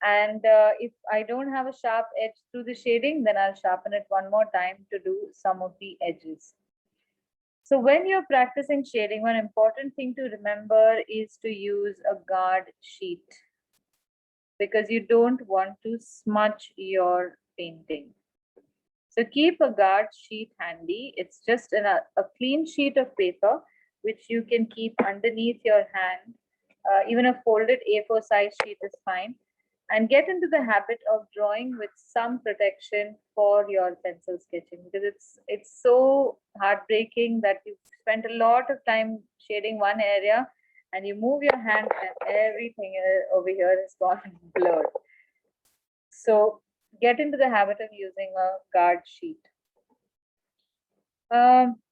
And if I don't have a sharp edge through the shading, then I'll sharpen it one more time to do some of the edges. So when you're practicing shading, one important thing to remember is to use a guard sheet, because you don't want to smudge your painting. So keep a guard sheet handy. It's just a clean sheet of paper, which you can keep underneath your hand. Even a folded A4 size sheet is fine. And get into the habit of drawing with some protection for your pencil sketching, because it's so heartbreaking that you spent a lot of time shading one area and you move your hand and everything over here is gone blurred. So get into the habit of using a guard sheet.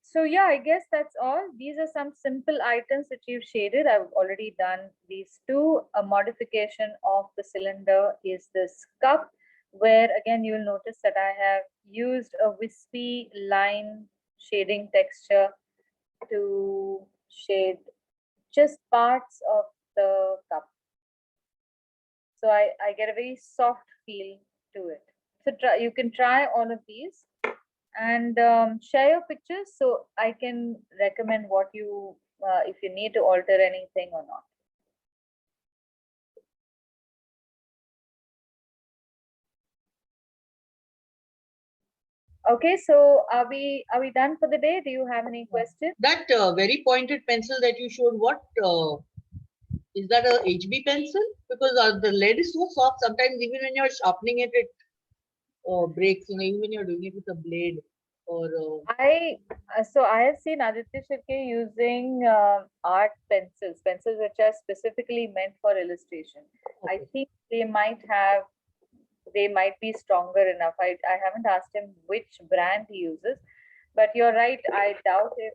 So yeah, I guess that's all. These are some simple items that you've shaded. I've already done these two. A modification of the cylinder is this cup, where again, you'll notice that I have used a wispy line shading texture to shade just parts of the cup. So I get a very soft feel to it. So you can try all of these and share your pictures so I can recommend what you, if you need to alter anything or not. Okay, so are we done for the day? Do you have any questions? That very pointed pencil that you showed, what is that a HB pencil? Because the lead is so soft, sometimes even when you're sharpening it, it breaks, you know, even when you're doing it with a blade. Or so I have seen Aditya Shirke using art pencils which are specifically meant for illustration. okay. I think they might be stronger enough. I haven't asked him which brand he uses, but you're right. I doubt if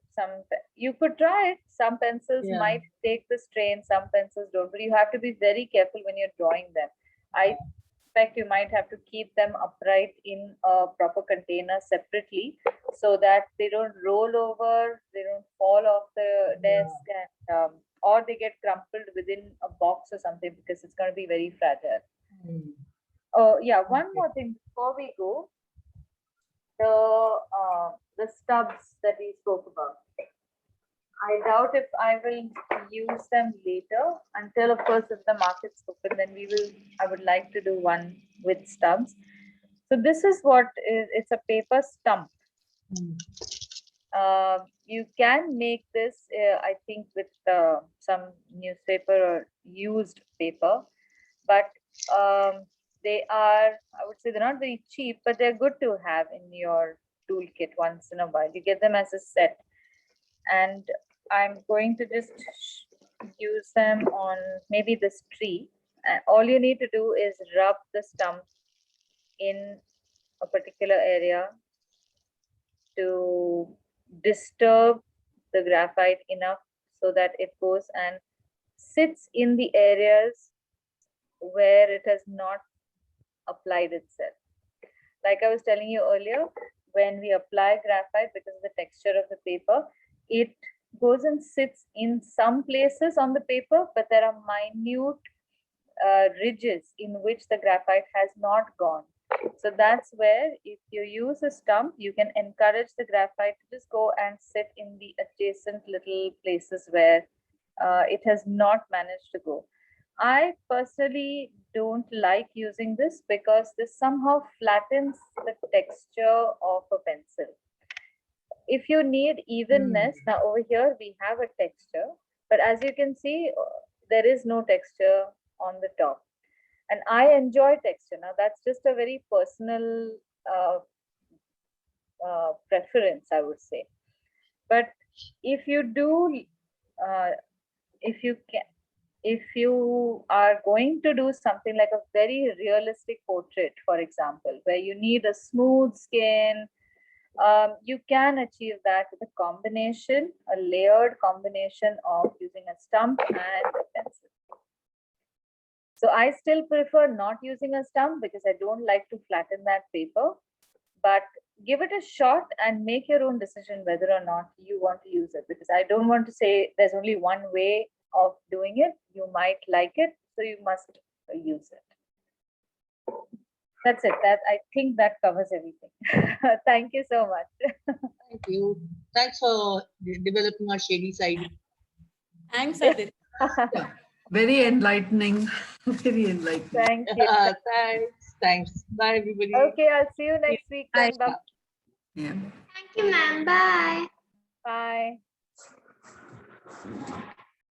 you could try it. Some pencils might take the strain, some pencils don't, but you have to be very careful when you're drawing them. I suspect you might have to keep them upright in a proper container separately so that they don't roll over, they don't fall off the desk, and or they get crumpled within a box or something, because it's going to be very fragile. Oh yeah, one more thing before we go. The stubs that we spoke about. I doubt if I will use them later, until of course if the market's open, then I would like to do one with stubs. So this is what it's a paper stump. You can make this, I think, with some newspaper or used paper, but they are, I would say, they're not very cheap, but they're good to have in your toolkit once in a while. You get them as a set, and I'm going to just use them on maybe this tree. All you need to do is rub the stump in a particular area to disturb the graphite enough so that it goes and sits in the areas where it has not applied itself. Like I was telling you earlier, when we apply graphite, because of the texture of the paper, it goes and sits in some places on the paper, but there are minute ridges in which the graphite has not gone. So that's where if you use a stump, you can encourage the graphite to just go and sit in the adjacent little places where it has not managed to go. I personally don't like using this because this somehow flattens the texture of a pencil. If you need evenness, now over here we have a texture, but as you can see, there is no texture on the top. And I enjoy texture. Now that's just a very personal preference, I would say. But if you do, if you are going to do something like a very realistic portrait, for example, where you need a smooth skin, you can achieve that with a combination, a layered combination of using a stump and a pencil. So I still prefer not using a stump because I don't like to flatten that paper, but give it a shot and make your own decision whether or not you want to use it, because I don't want to say there's only one way of doing it. You might like it, so you must use it. That's it. I think that covers everything. Thank you so much. Thank you. Thanks for developing our shady side. Thanks, Aditya. Yeah, very enlightening. Very enlightening. Thank you. Thanks. Bye, everybody. Okay, I'll see you next week then. Bye. Yeah. Thank you, ma'am. Bye. Bye.